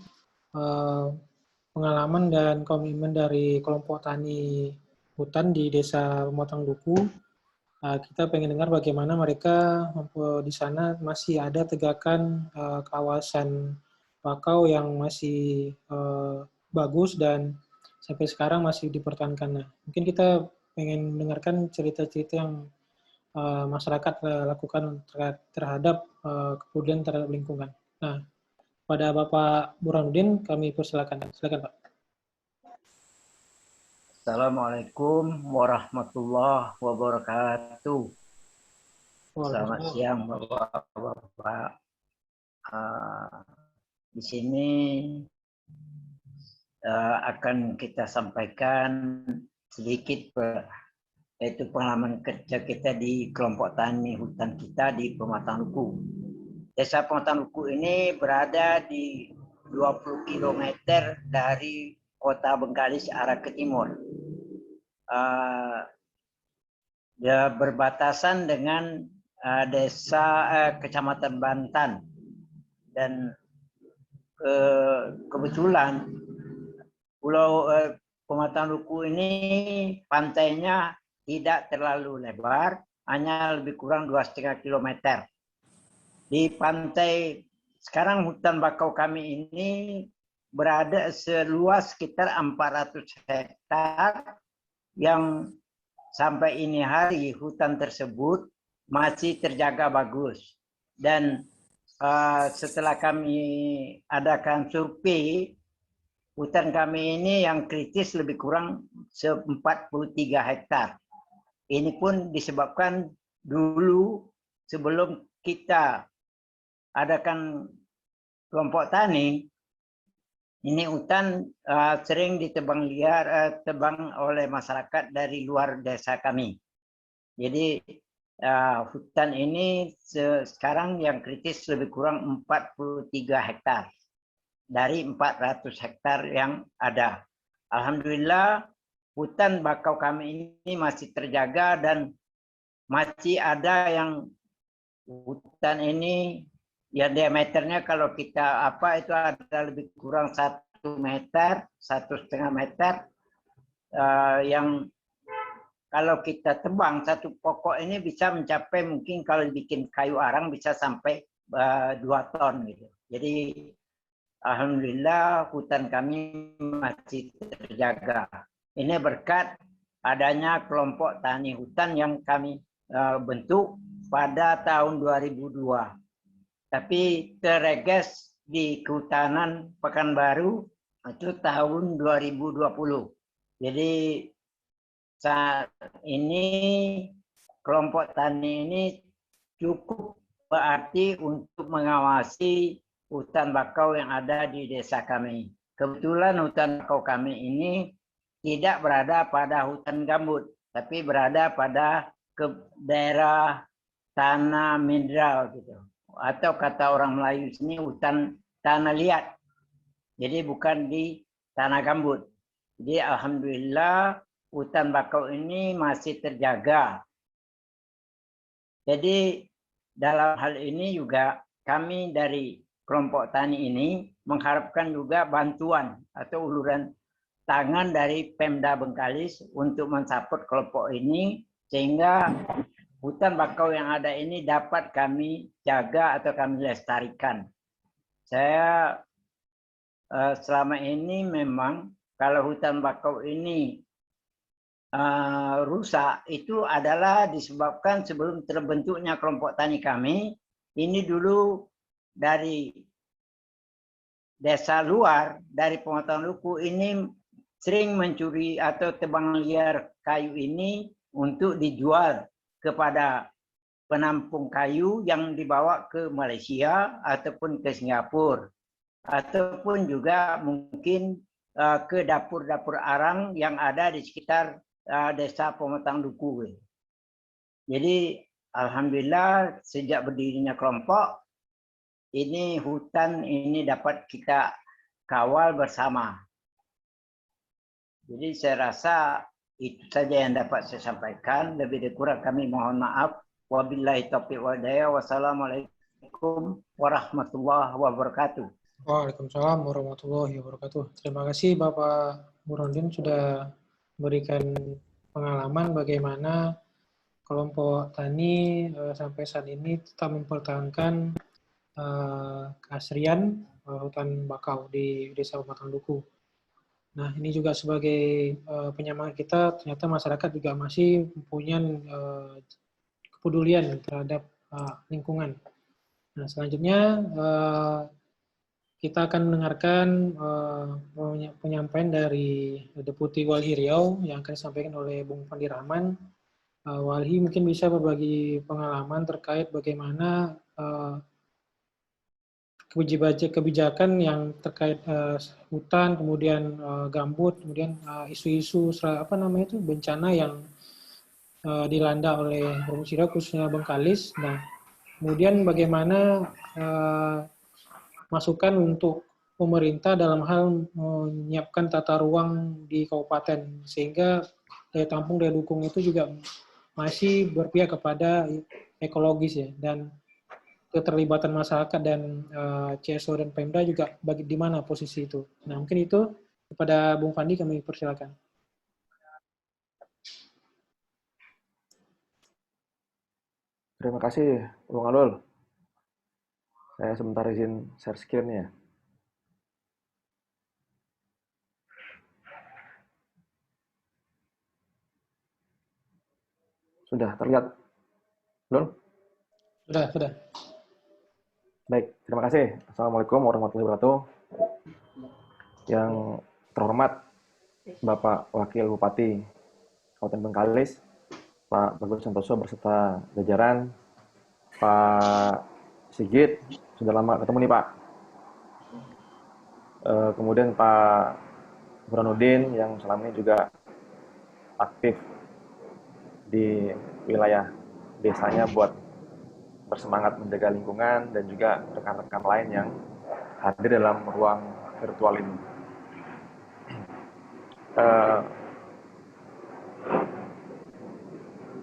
pengalaman dan komitmen dari kelompok tani hutan di Desa Pematang Duku. Kita pengen dengar bagaimana mereka di sana masih ada tegakan kawasan bakau yang masih bagus dan sampai sekarang masih dipertahankan. Nah, mungkin kita pengen mendengarkan cerita-cerita yang masyarakat lakukan terhadap kepedulian terhadap lingkungan. Nah, pada Bapak Burhanuddin kami persilakan. Silakan, Pak. Assalamualaikum warahmatullahi wabarakatuh. Selamat siang Bapak-Bapak. Di sini akan kita sampaikan sedikit yaitu pengalaman kerja kita di kelompok tani hutan kita di Pematang Duku. Desa Pematang Duku ini berada di 20 km dari kota Bengkalis arah ke timur. Dia berbatasan dengan desa Kecamatan Bantan, dan kebetulan Pulau Pematang Duku ini pantainya tidak terlalu lebar, hanya lebih kurang 2,5 km. Di pantai sekarang hutan bakau kami ini berada seluas sekitar 400 hektar yang sampai ini hari hutan tersebut masih terjaga bagus. Dan setelah kami adakan survei, hutan kami ini yang kritis lebih kurang 43 hektar. Ini pun disebabkan dulu sebelum kita adakan kelompok tani, ini hutan sering ditebang liar, tebang oleh masyarakat dari luar desa kami. Jadi hutan ini sekarang yang kritis lebih kurang 43 hektar dari 400 hektar yang ada. Alhamdulillah hutan bakau kami ini masih terjaga, dan masih ada yang hutan ini yang diameternya kalau kita itu ada lebih kurang 1 meter, 1,5 meter, yang kalau kita tebang satu pokok ini bisa mencapai, mungkin kalau dibikin kayu arang bisa sampai 2 ton gitu. Jadi alhamdulillah hutan kami masih terjaga. Ini berkat adanya kelompok tani hutan yang kami bentuk pada tahun 2002. Tapi tereges di Kehutanan Pekanbaru itu tahun 2020. Jadi saat ini kelompok tani ini cukup berarti untuk mengawasi hutan bakau yang ada di desa kami. Kebetulan hutan bakau kami ini tidak berada pada hutan gambut, tapi berada pada daerah tanah mineral gitu. Atau kata orang Melayu sini hutan tanah liat. Jadi bukan di tanah gambut. Jadi alhamdulillah hutan bakau ini masih terjaga. Jadi dalam hal ini juga kami dari kelompok tani ini mengharapkan juga bantuan atau uluran tangan dari Pemda Bengkalis untuk mensupport kelompok ini, sehingga hutan bakau yang ada ini dapat kami jaga atau kami lestarikan. Saya selama ini memang kalau hutan bakau ini rusak itu adalah disebabkan sebelum terbentuknya kelompok tani kami, ini dulu dari desa luar, dari Pematang Duku ini sering mencuri atau tebang liar kayu ini untuk dijual kepada penampung kayu yang dibawa ke Malaysia ataupun ke Singapura, ataupun juga mungkin ke dapur-dapur arang yang ada di sekitar desa Pematang Duku. Jadi alhamdulillah sejak berdirinya kelompok ini, hutan ini dapat kita kawal bersama. Jadi saya rasa itu saja yang dapat saya sampaikan. Lebih kurang kami mohon maaf. Wabillahi taufiq wal hidayah. Wassalamualaikum warahmatullahi wabarakatuh. Waalaikumsalam warahmatullahi wabarakatuh. Terima kasih Bapak Burhanuddin sudah memberikan pengalaman bagaimana kelompok tani sampai saat ini tetap mempertahankan keasrian hutan bakau di Desa Pematang Duku. Nah, ini juga sebagai penyemangat kita, ternyata masyarakat juga masih mempunyai kepedulian terhadap lingkungan. Nah, selanjutnya kita akan mendengarkan penyampaian dari Deputi Walhi Riau yang akan disampaikan oleh Bung Fandi Rahman. Walhi mungkin bisa berbagi pengalaman terkait bagaimana kebijakan yang terkait hutan, kemudian gambut, kemudian isu-isu bencana yang dilanda oleh Provinsi Riau, khususnya Bengkalis. Nah, kemudian bagaimana masukan untuk pemerintah dalam hal menyiapkan tata ruang di kabupaten, sehingga daya tampung, daya dukung itu juga masih berpihak kepada ekologis ya, dan keterlibatan masyarakat dan CSO dan Pemda juga di mana posisi itu. Nah, mungkin itu kepada Bung Fandi kami persilakan. Terima kasih, Bung Alul. Saya sebentar izin share screen-nya. Sudah terlihat, Lul? Sudah. Baik, terima kasih. Assalamualaikum warahmatullahi wabarakatuh. Yang terhormat Bapak Wakil Bupati Kabupaten Bengkalis, Pak Bagus Santoso beserta jajaran, Pak Sigit, sudah lama ketemu nih Pak. Kemudian Pak Burhanuddin yang selama ini juga aktif di wilayah desanya buat bersemangat menjaga lingkungan, dan juga rekan-rekan lain yang hadir dalam ruang virtual ini.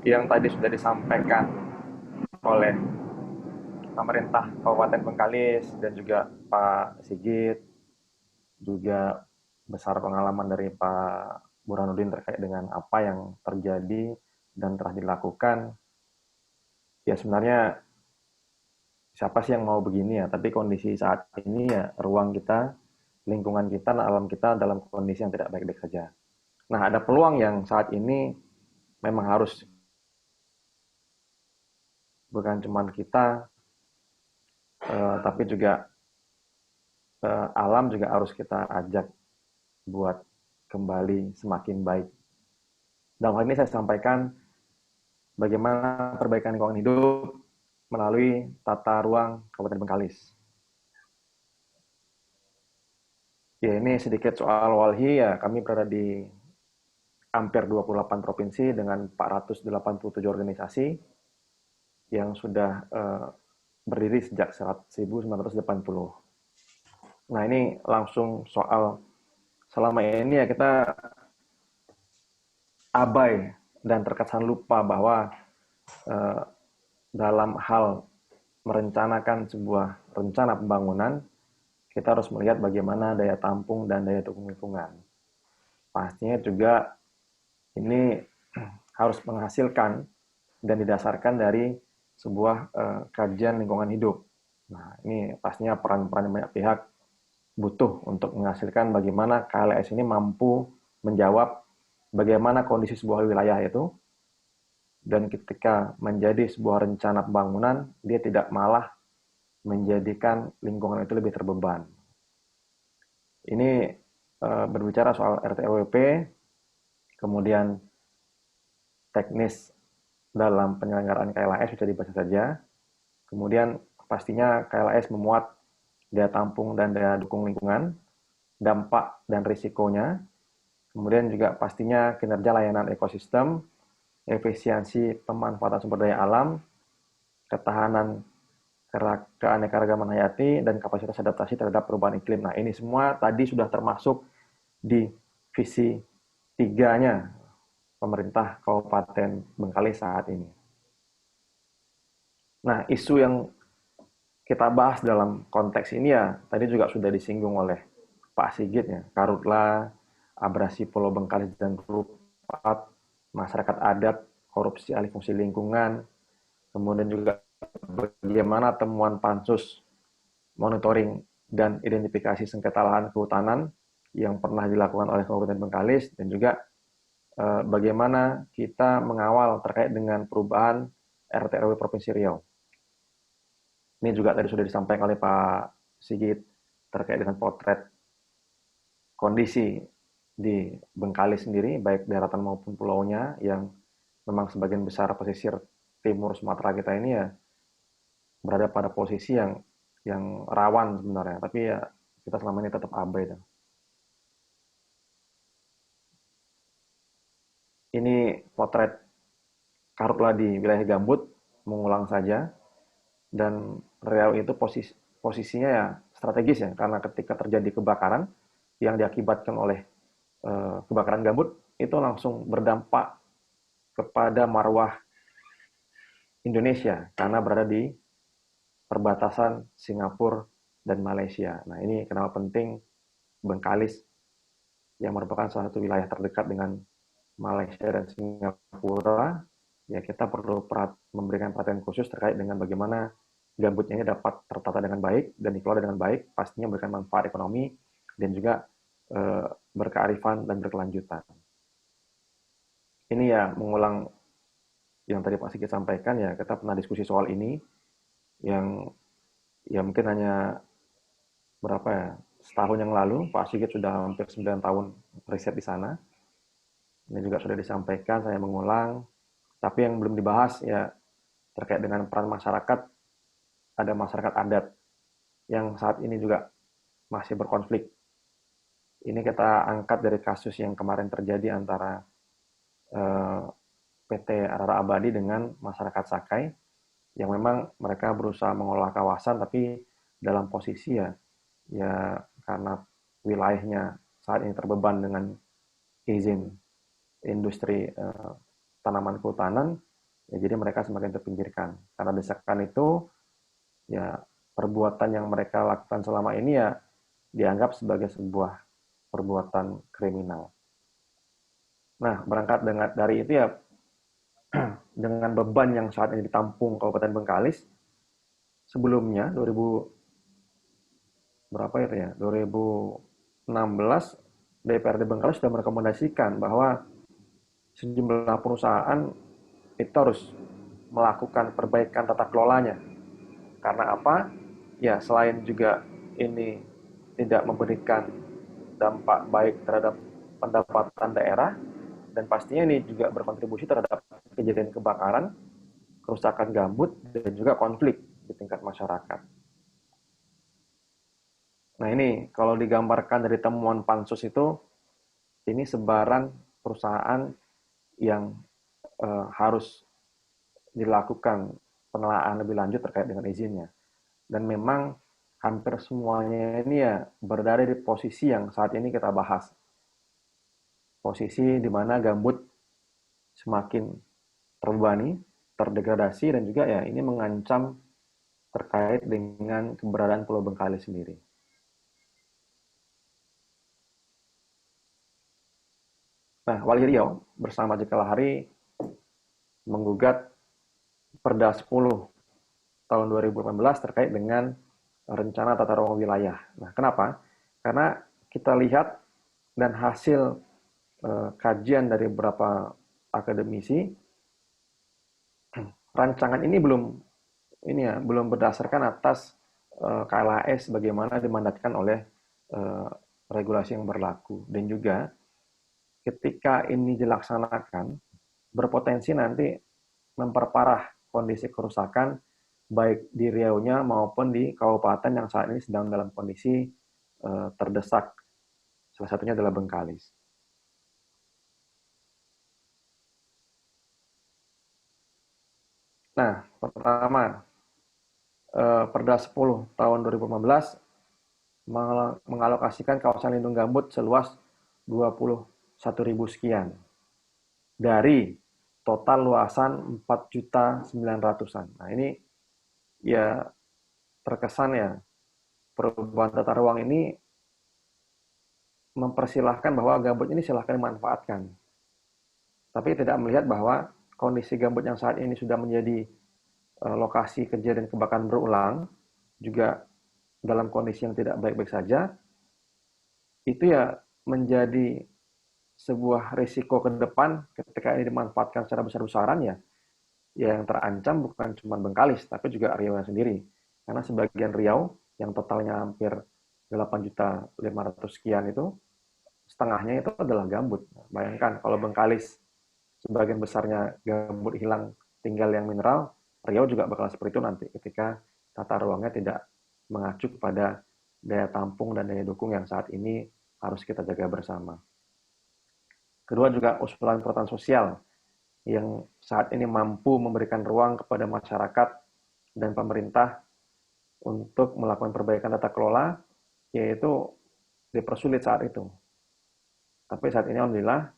Yang tadi sudah disampaikan oleh pemerintah Kabupaten Bengkalis dan juga Pak Sigit, juga besar pengalaman dari Pak Burhanuddin terkait dengan apa yang terjadi dan telah dilakukan. Ya sebenarnya siapa sih yang mau begini ya, tapi kondisi saat ini ya ruang kita, lingkungan kita, alam kita dalam kondisi yang tidak baik-baik saja. Nah, ada peluang yang saat ini memang harus, bukan cuma kita, tapi juga alam juga harus kita ajak buat kembali semakin baik. Dalam hal ini saya sampaikan bagaimana perbaikan lingkungan hidup melalui tata ruang Kabupaten Bengkalis. Ya, ini sedikit soal Walhi ya, kami berada di hampir 28 provinsi dengan 487 organisasi yang sudah berdiri sejak 1980. Nah, ini langsung soal selama ini ya kita abai dan terkesan lupa bahwa dalam hal merencanakan sebuah rencana pembangunan, kita harus melihat bagaimana daya tampung dan daya dukung lingkungan. Pastinya juga ini harus menghasilkan dan didasarkan dari sebuah kajian lingkungan hidup. Nah, ini pastinya peran-peran banyak pihak butuh untuk menghasilkan bagaimana KLS ini mampu menjawab bagaimana kondisi sebuah wilayah itu, dan ketika menjadi sebuah rencana pembangunan, dia tidak malah menjadikan lingkungan itu lebih terbeban. Ini berbicara soal RT/RWP, kemudian teknis dalam penyelenggaraan KLAS bisa dibaca saja. Kemudian pastinya KLAS memuat daya tampung dan daya dukung lingkungan, dampak dan risikonya, kemudian juga pastinya kinerja layanan ekosistem, efisiensi pemanfaatan sumber daya alam, ketahanan keanekaragaman hayati, dan kapasitas adaptasi terhadap perubahan iklim. Nah, ini semua tadi sudah termasuk di visi 3-nya pemerintah Kabupaten Bengkalis saat ini. Nah, isu yang kita bahas dalam konteks ini ya, tadi juga sudah disinggung oleh Pak Sigit ya, karhutla, abrasi Pulau Bengkalis dan Kelupat, masyarakat adat, korupsi alih fungsi lingkungan, kemudian juga bagaimana temuan pansus monitoring dan identifikasi sengketa lahan kehutanan yang pernah dilakukan oleh Kabupaten Bengkalis, dan juga bagaimana kita mengawal terkait dengan perubahan RT RW Provinsi Riau. Ini juga tadi sudah disampaikan oleh Pak Sigit terkait dengan potret kondisi di Bengkalis sendiri, baik daratan maupun pulaunya, yang memang sebagian besar pesisir timur Sumatera kita ini ya berada pada posisi yang rawan sebenarnya, tapi ya kita selama ini tetap abai. Ini potret karhutla di wilayah gambut, mengulang saja, dan Riau itu posisinya ya strategis ya, karena ketika terjadi kebakaran yang diakibatkan oleh kebakaran gambut, itu langsung berdampak kepada marwah Indonesia karena berada di perbatasan Singapura dan Malaysia. Nah, ini kenapa penting Bengkalis yang merupakan salah satu wilayah terdekat dengan Malaysia dan Singapura, ya kita perlu memberikan perhatian khusus terkait dengan bagaimana gambutnya ini dapat tertata dengan baik dan dikelola dengan baik, pastinya memberikan manfaat ekonomi dan juga berkearifan dan berkelanjutan. Ini ya mengulang yang tadi Pak Sigit sampaikan, ya kita pernah diskusi soal ini, yang ya mungkin hanya berapa ya, setahun yang lalu Pak Sigit sudah hampir 9 tahun riset di sana. Ini juga sudah disampaikan, saya mengulang. Tapi yang belum dibahas ya terkait dengan peran masyarakat, ada masyarakat adat yang saat ini juga masih berkonflik. Ini kita angkat dari kasus yang kemarin terjadi antara PT Arara Abadi dengan masyarakat Sakai, yang memang mereka berusaha mengolah kawasan, tapi dalam posisi ya karena wilayahnya saat ini terbeban dengan izin industri tanaman kehutanan, ya jadi mereka semakin terpinggirkan. Karena desakan itu, ya perbuatan yang mereka lakukan selama ini ya dianggap sebagai sebuah perbuatan kriminal. Nah, berangkat dari itu ya, dengan beban yang saat ini ditampung Kabupaten Bengkalis, sebelumnya 2016 DPRD Bengkalis sudah merekomendasikan bahwa sejumlah perusahaan itu harus melakukan perbaikan tata kelolanya. Karena apa? Ya, selain juga ini tidak memberikan dampak baik terhadap pendapatan daerah, dan pastinya ini juga berkontribusi terhadap kejadian kebakaran, kerusakan gambut, dan juga konflik di tingkat masyarakat. Nah, ini kalau digambarkan dari temuan pansus itu, ini sebaran perusahaan yang harus dilakukan penelaahan lebih lanjut terkait dengan izinnya. Dan memang hampir semuanya ini ya berada di posisi yang saat ini kita bahas. Posisi di mana gambut semakin terbebani, terdegradasi, dan juga ya ini mengancam terkait dengan keberadaan Pulau Bengkalis sendiri. Nah, Wali Riau bersama J.K. Lahari menggugat Perda 10 tahun 2018 terkait dengan rencana tata ruang wilayah. Nah, kenapa? Karena kita lihat dan hasil kajian dari beberapa akademisi, rancangan ini belum berdasarkan atas KLHS bagaimana dimandatkan oleh regulasi yang berlaku, dan juga ketika ini dilaksanakan berpotensi nanti memperparah kondisi kerusakan baik di Riau-nya maupun di kabupaten yang saat ini sedang dalam kondisi terdesak. Salah satunya adalah Bengkalis. Nah, pertama, Perda 10 tahun 2015 mengalokasikan kawasan lindung gambut seluas 21.000 sekian dari total luasan 4.900.000-an. Nah, ini ya terkesan ya perubahan tata ruang ini mempersilahkan bahwa gambut ini silahkan dimanfaatkan. Tapi tidak melihat bahwa kondisi gambut yang saat ini sudah menjadi lokasi kejadian kebakaran berulang, juga dalam kondisi yang tidak baik-baik saja, itu ya menjadi sebuah risiko ke depan ketika ini dimanfaatkan secara besar-besaran ya yang terancam bukan cuma Bengkalis, tapi juga Riau sendiri. Karena sebagian Riau yang totalnya hampir 8.500.000 sekian itu, setengahnya itu adalah gambut. Bayangkan kalau Bengkalis sebagian besarnya gambut hilang, tinggal yang mineral, Riau juga bakal seperti itu nanti ketika tata ruangnya tidak mengacu pada daya tampung dan daya dukung yang saat ini harus kita jaga bersama. Kedua juga usulan perotan sosial yang saat ini mampu memberikan ruang kepada masyarakat dan pemerintah untuk melakukan perbaikan tata kelola, yaitu dipersulit saat itu. Tapi saat ini alhamdulillah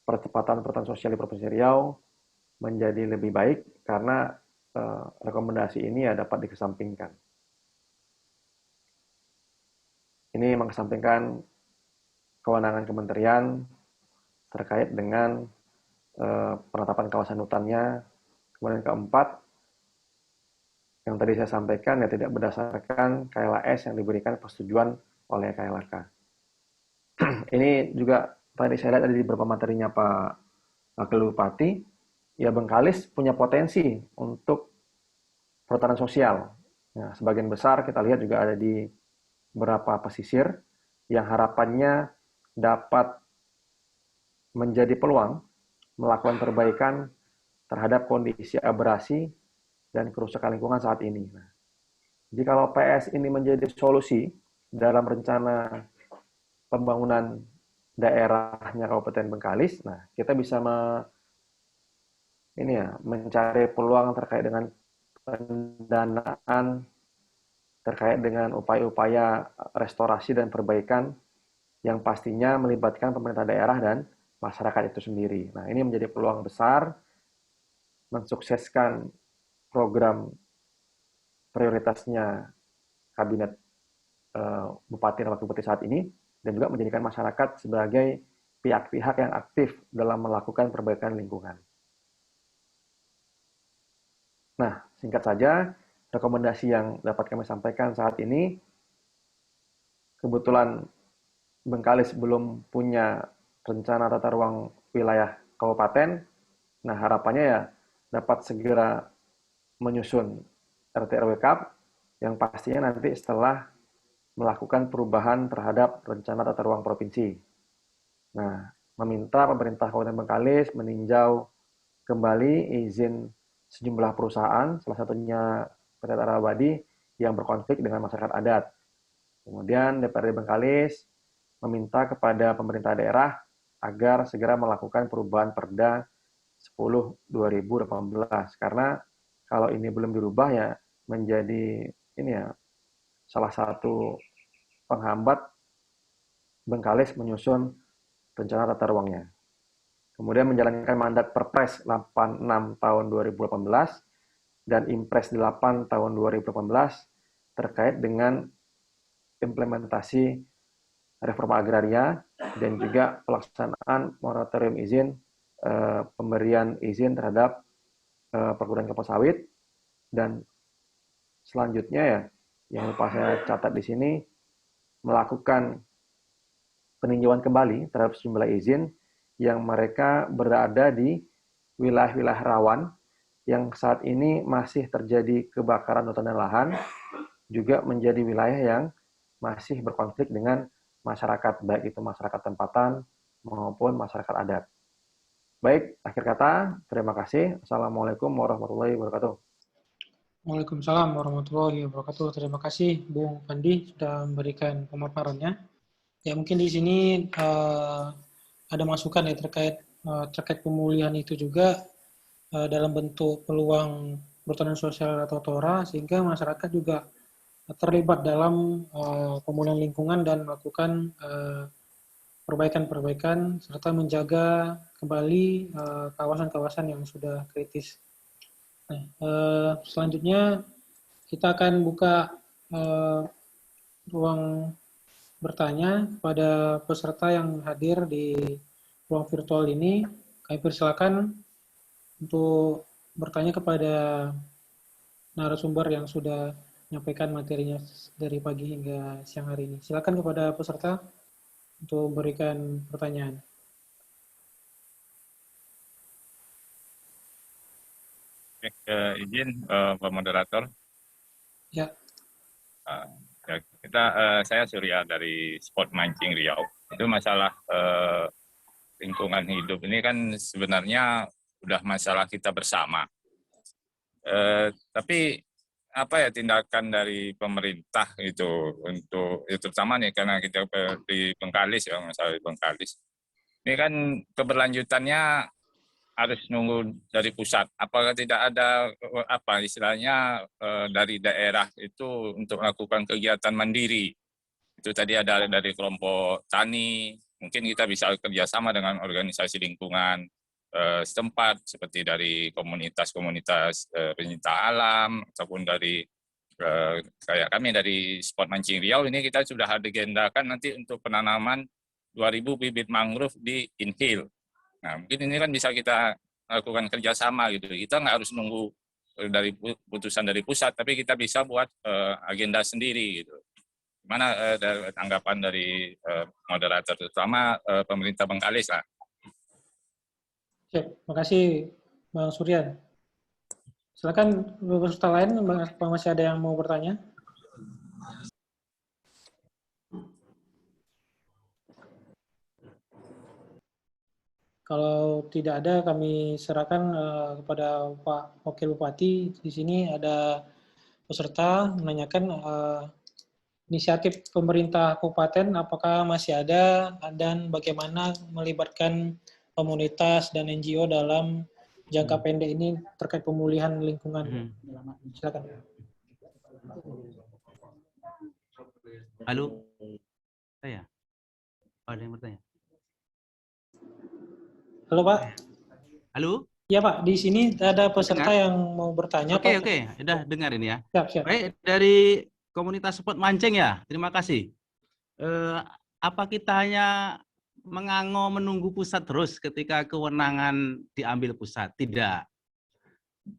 percepatan perotan sosial di Provinsi Riau menjadi lebih baik karena rekomendasi ini ya dapat dikesampingkan. Ini mengesampingkan kewenangan kementerian terkait dengan penetapan kawasan hutannya. Kemudian keempat, yang tadi saya sampaikan ya tidak berdasarkan KLHS yang diberikan persetujuan oleh KLHK. Ini juga tadi saya lihat ada di beberapa materinya Pak Wakil Bupati, ya Bengkalis punya potensi untuk perhutanan sosial. Nah, sebagian besar kita lihat juga ada di beberapa pesisir yang harapannya dapat menjadi peluang melakukan perbaikan terhadap kondisi abrasi dan kerusakan lingkungan saat ini. Nah, jadi kalau PS ini menjadi solusi dalam rencana pembangunan daerahnya Kabupaten Bengkalis, nah kita bisa mencari peluang terkait dengan pendanaan, terkait dengan upaya-upaya restorasi dan perbaikan yang pastinya melibatkan pemerintah daerah dan masyarakat itu sendiri. Nah, ini menjadi peluang besar mensukseskan program prioritasnya Kabinet Bupati dan Wakil Bupati saat ini, dan juga menjadikan masyarakat sebagai pihak-pihak yang aktif dalam melakukan perbaikan lingkungan. Nah, singkat saja, rekomendasi yang dapat kami sampaikan saat ini, kebetulan Bengkalis belum punya rencana tata ruang wilayah kabupaten, nah harapannya ya dapat segera menyusun RT/RW KAP yang pastinya nanti setelah melakukan perubahan terhadap rencana tata ruang provinsi. Nah, meminta pemerintah Kabupaten Bengkalis meninjau kembali izin sejumlah perusahaan, salah satunya PT Tarawadi yang berkonflik dengan masyarakat adat. Kemudian DPRD Bengkalis meminta kepada pemerintah daerah agar segera melakukan perubahan Perda 10/2018 karena kalau ini belum dirubah ya menjadi salah satu penghambat Bengkalis menyusun rencana tata ruangnya. Kemudian menjalankan mandat Perpres 86 tahun 2018 dan Impres 8 tahun 2018 terkait dengan implementasi reforma agraria dan juga pelaksanaan moratorium izin pemberian izin terhadap perkebunan kelapa sawit, dan selanjutnya ya yang lupa saya catat di sini melakukan peninjauan kembali terhadap sejumlah izin yang mereka berada di wilayah-wilayah rawan yang saat ini masih terjadi kebakaran hutan dan lahan, juga menjadi wilayah yang masih berkonflik dengan masyarakat, baik itu masyarakat tempatan maupun masyarakat adat. Baik, akhir kata, terima kasih. Assalamualaikum warahmatullahi wabarakatuh. Waalaikumsalam warahmatullahi wabarakatuh. Terima kasih Bung Pandi sudah memberikan pemaparannya. Ya mungkin di sini ada masukan ya terkait pemulihan itu juga dalam bentuk peluang perhutanan sosial atau TORA, sehingga masyarakat juga terlibat dalam pemulihan lingkungan dan melakukan perbaikan-perbaikan serta menjaga kembali kawasan-kawasan yang sudah kritis. Nah, selanjutnya kita akan buka ruang bertanya kepada peserta yang hadir di ruang virtual ini. Kami persilakan untuk bertanya kepada narasumber yang sudah menyampaikan materinya dari pagi hingga siang hari ini. Silakan kepada peserta untuk memberikan pertanyaan. Izin Pak Moderator. Ya. Saya Surya dari Sport Mancing Riau. Itu masalah lingkungan hidup ini kan sebenarnya udah masalah kita bersama. Tapi apa ya tindakan dari pemerintah itu untuk terutama nih karena kita di Bengkalis ya, masalah di Bengkalis. Ini kan keberlanjutannya harus nunggu dari pusat. Apakah tidak ada apa istilahnya dari daerah itu untuk melakukan kegiatan mandiri? Itu tadi ada dari kelompok tani, mungkin kita bisa kerjasama dengan organisasi lingkungan setempat seperti dari komunitas-komunitas pencinta alam ataupun dari kayak kami dari Sport Mancing Riau ini kita sudah agendakan nanti untuk penanaman 2.000 bibit mangrove di Inhil. Nah, mungkin ini kan bisa kita lakukan kerjasama gitu. Kita nggak harus nunggu dari putusan dari pusat, tapi kita bisa buat agenda sendiri gitu. Gimana tanggapan dari moderator, terutama pemerintah Bengkalis lah. Terima kasih Bang Surya. Silakan peserta lain, masih ada yang mau bertanya? Kalau tidak ada, kami serahkan kepada Pak Wakil Bupati. Di sini ada peserta menanyakan inisiatif pemerintah kabupaten apakah masih ada dan bagaimana melibatkan komunitas dan NGO dalam jangka pendek ini terkait pemulihan lingkungan. Silakan. Halo, saya. Ada yang bertanya? Halo Pak. Halo? Ya Pak, di sini ada peserta yang mau bertanya. Oke, Pak. Oke, udah dengar ini ya. Siap. Baik, dari komunitas Sport Mancing ya, terima kasih. Apa kita hanya menunggu pusat terus ketika kewenangan diambil pusat? Tidak.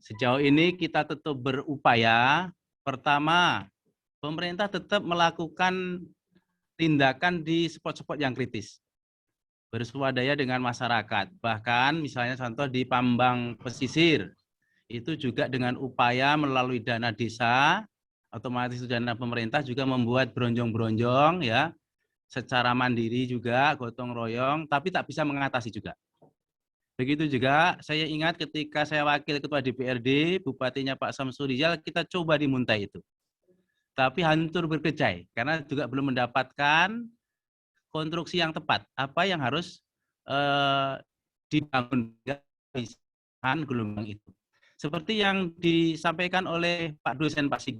Sejauh ini kita tetap berupaya. Pertama, pemerintah tetap melakukan tindakan di spot-spot yang kritis. Berswadaya dengan masyarakat. Bahkan misalnya contoh di Pambang Pesisir, itu juga dengan upaya melalui dana desa, otomatis dana pemerintah juga membuat bronjong-bronjong ya, secara mandiri juga, gotong royong, tapi tak bisa mengatasi juga. Begitu juga saya ingat ketika saya wakil ketua DPRD, bupatinya Pak Samsul Rizal, kita coba di Muntai itu. Tapi hancur berkecai, karena juga belum mendapatkan konstruksi yang tepat, apa yang harus dibangun gelombang itu. Seperti yang disampaikan oleh Pak dosen Pak Sig,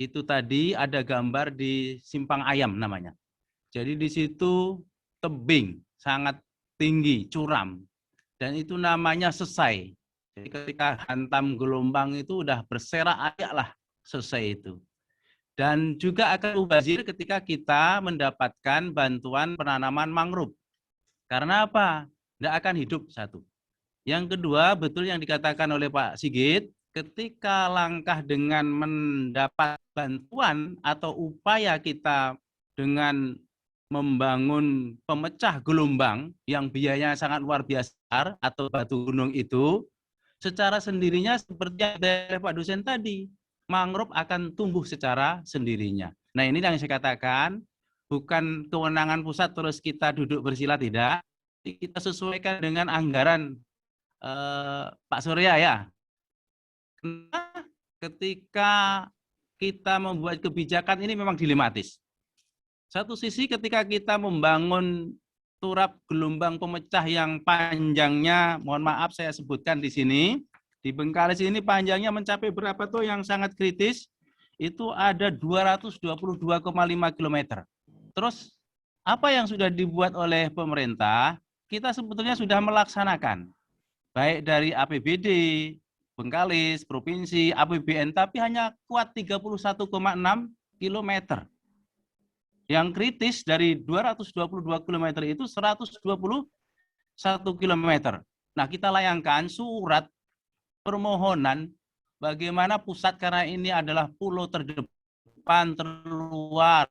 itu tadi ada gambar di Simpang Ayam namanya. Jadi di situ tebing sangat tinggi, curam, dan itu namanya sesai. Jadi ketika hantam gelombang itu udah berserak ayak lah selesai itu. Dan juga akan mubazir ketika kita mendapatkan bantuan penanaman mangrove. Karena apa? Tidak akan hidup satu. Yang kedua, betul yang dikatakan oleh Pak Sigit, ketika langkah dengan mendapat bantuan atau upaya kita dengan membangun pemecah gelombang yang biayanya sangat luar biasa atau batu gunung itu, secara sendirinya seperti yang dari Pak dosen tadi, mangrove akan tumbuh secara sendirinya. Nah ini yang saya katakan, bukan kewenangan pusat terus kita duduk bersila, tidak. Kita sesuaikan dengan anggaran Pak Surya ya. Karena ketika kita membuat kebijakan ini memang dilematis. Satu sisi ketika kita membangun turap gelombang pemecah yang panjangnya, mohon maaf saya sebutkan di sini, di Bengkalis ini panjangnya mencapai berapa tuh yang sangat kritis? Itu ada 222,5 km. Terus apa yang sudah dibuat oleh pemerintah? Kita sebetulnya sudah melaksanakan. Baik dari APBD, Bengkalis, provinsi, APBN, tapi hanya kuat 31,6 kilometer. Yang kritis dari 222 km itu 121 kilometer. Nah, kita layangkan surat permohonan bagaimana pusat, karena ini adalah pulau terdepan, terluar,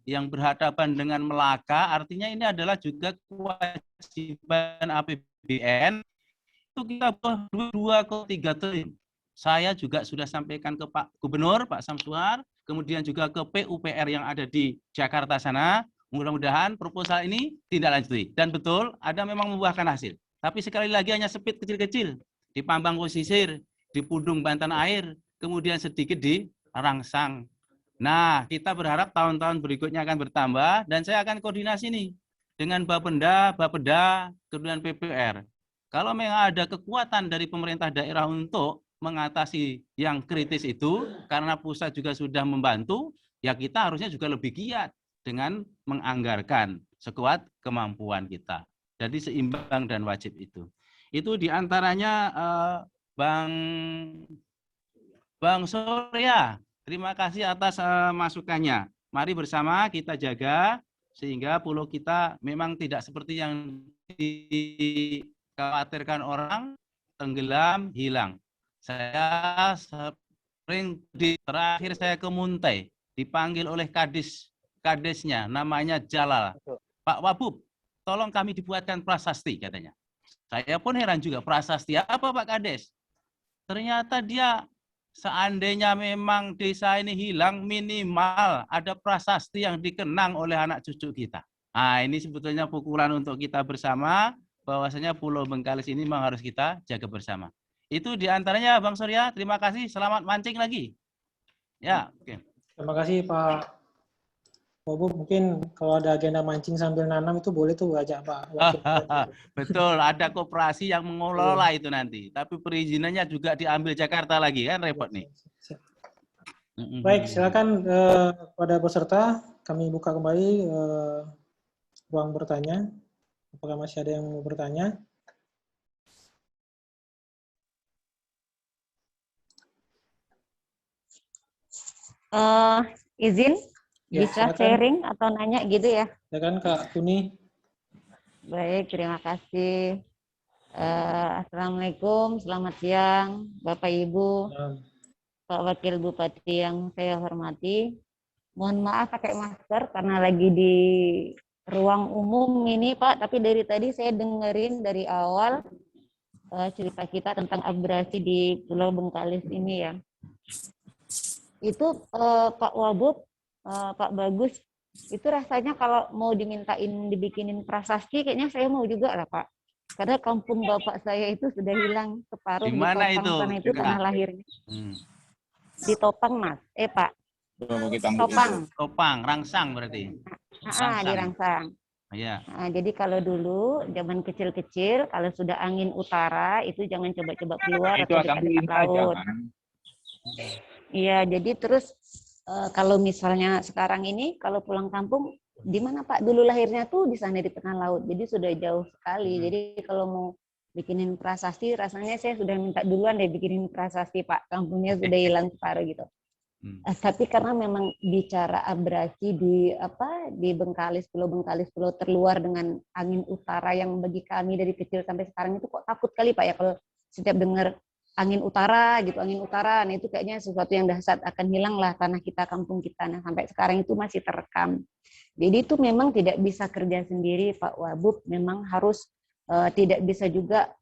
yang berhadapan dengan Melaka, artinya ini adalah juga kewajiban APBN, itu kita 2,3 triliun. Saya juga sudah sampaikan ke Pak Gubernur, Pak Samsuar, kemudian juga ke PUPR yang ada di Jakarta sana. Mudah-mudahan proposal ini tidak lanjuti. Dan betul, ada memang membuahkan hasil. Tapi sekali lagi hanya sepit kecil-kecil. Di Pambang Pesisir, di Pudung Banten Air, kemudian sedikit di Rangsang. Nah, kita berharap tahun-tahun berikutnya akan bertambah, dan saya akan koordinasi nih dengan Bapenda, Bapeda, kemudian PPR. Kalau memang ada kekuatan dari pemerintah daerah untuk mengatasi yang kritis itu, karena pusat juga sudah membantu, ya kita harusnya juga lebih giat dengan menganggarkan sekuat kemampuan kita. Jadi seimbang dan wajib itu. Itu diantaranya Bang Surya, terima kasih atas masukannya. Mari bersama kita jaga sehingga pulau kita memang tidak seperti yang dikhawatirkan orang, tenggelam, hilang. Saya sering terakhir saya ke Muntai, dipanggil oleh kadesnya, namanya Jalal. Pak Wabub, tolong kami dibuatkan prasasti, katanya. Saya pun heran juga, prasasti apa Pak Kades? Ternyata dia, seandainya memang desa ini hilang, minimal ada prasasti yang dikenang oleh anak cucu kita. Nah, ini sebetulnya pukulan untuk kita bersama, bahwasanya Pulau Bengkalis ini memang harus kita jaga bersama. Itu diantaranya Bang Surya, terima kasih, selamat mancing lagi. Ya, oke. Terima kasih Pak Bobo. Mungkin kalau ada agenda mancing sambil nanam itu boleh tuh ajak Pak Wakil. Betul, ada koperasi yang mengelola itu nanti. Tapi perizinannya juga diambil Jakarta lagi, kan repot nih. Baik, silakan pada peserta, kami buka kembali ruang bertanya. Apakah masih ada yang mau bertanya? Izin Ya, bisa silakan. sharing atau nanya gitu ya? Ya kan Kak Kuni? Baik, terima kasih. Assalamualaikum, selamat siang Bapak Ibu, Pak Wakil Bupati yang saya hormati. Mohon maaf pakai masker karena lagi di ruang umum ini Pak, tapi dari tadi saya dengerin dari awal cerita kita tentang abrasi di Pulau Bengkalis ini ya. Itu Pak Wabub, Pak Bagus, itu rasanya kalau mau dibikinin prasasti, kayaknya saya mau juga lah Pak. Karena kampung bapak saya itu sudah hilang separuh. Di mana di Topang itu? sana itu tanah lahirnya. Di Topang Mas, Pak. Topang, Rangsang berarti. Di Rangsang. Ya. Nah, jadi kalau dulu zaman kecil-kecil, kalau sudah angin utara itu jangan coba-coba keluar atau dekat-dekat laut. Iya, jadi terus kalau misalnya sekarang ini kalau pulang kampung di mana Pak dulu lahirnya tuh di sana di tengah laut, jadi sudah jauh sekali. Jadi kalau mau bikinin prasasti, rasanya saya sudah minta duluan deh bikinin prasasti Pak, kampungnya sudah hilang separuh gitu. Tapi karena memang bicara abrasi di Bengkalis, pulau terluar dengan angin utara yang bagi kami dari kecil sampai sekarang itu kok takut kali Pak ya kalau setiap dengar angin utara gitu, angin utara, nah itu kayaknya sesuatu yang dahsyat akan hilang lah tanah kita, kampung kita. Nah sampai sekarang itu masih terekam. Jadi itu memang tidak bisa kerja sendiri Pak Wabub, memang harus tidak bisa juga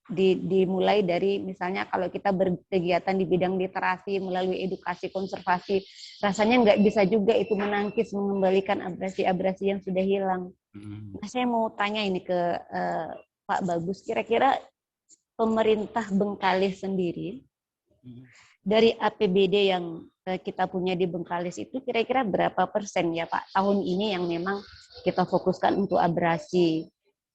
dimulai dari misalnya kalau kita berkegiatan di bidang literasi melalui edukasi konservasi, rasanya nggak bisa juga itu menangkis mengembalikan abrasi-abrasi yang sudah hilang. Nah, saya mau tanya ini ke Pak Bagus, kira-kira pemerintah Bengkalis sendiri dari APBD yang kita punya di Bengkalis itu kira-kira berapa persen ya Pak tahun ini yang memang kita fokuskan untuk abrasi?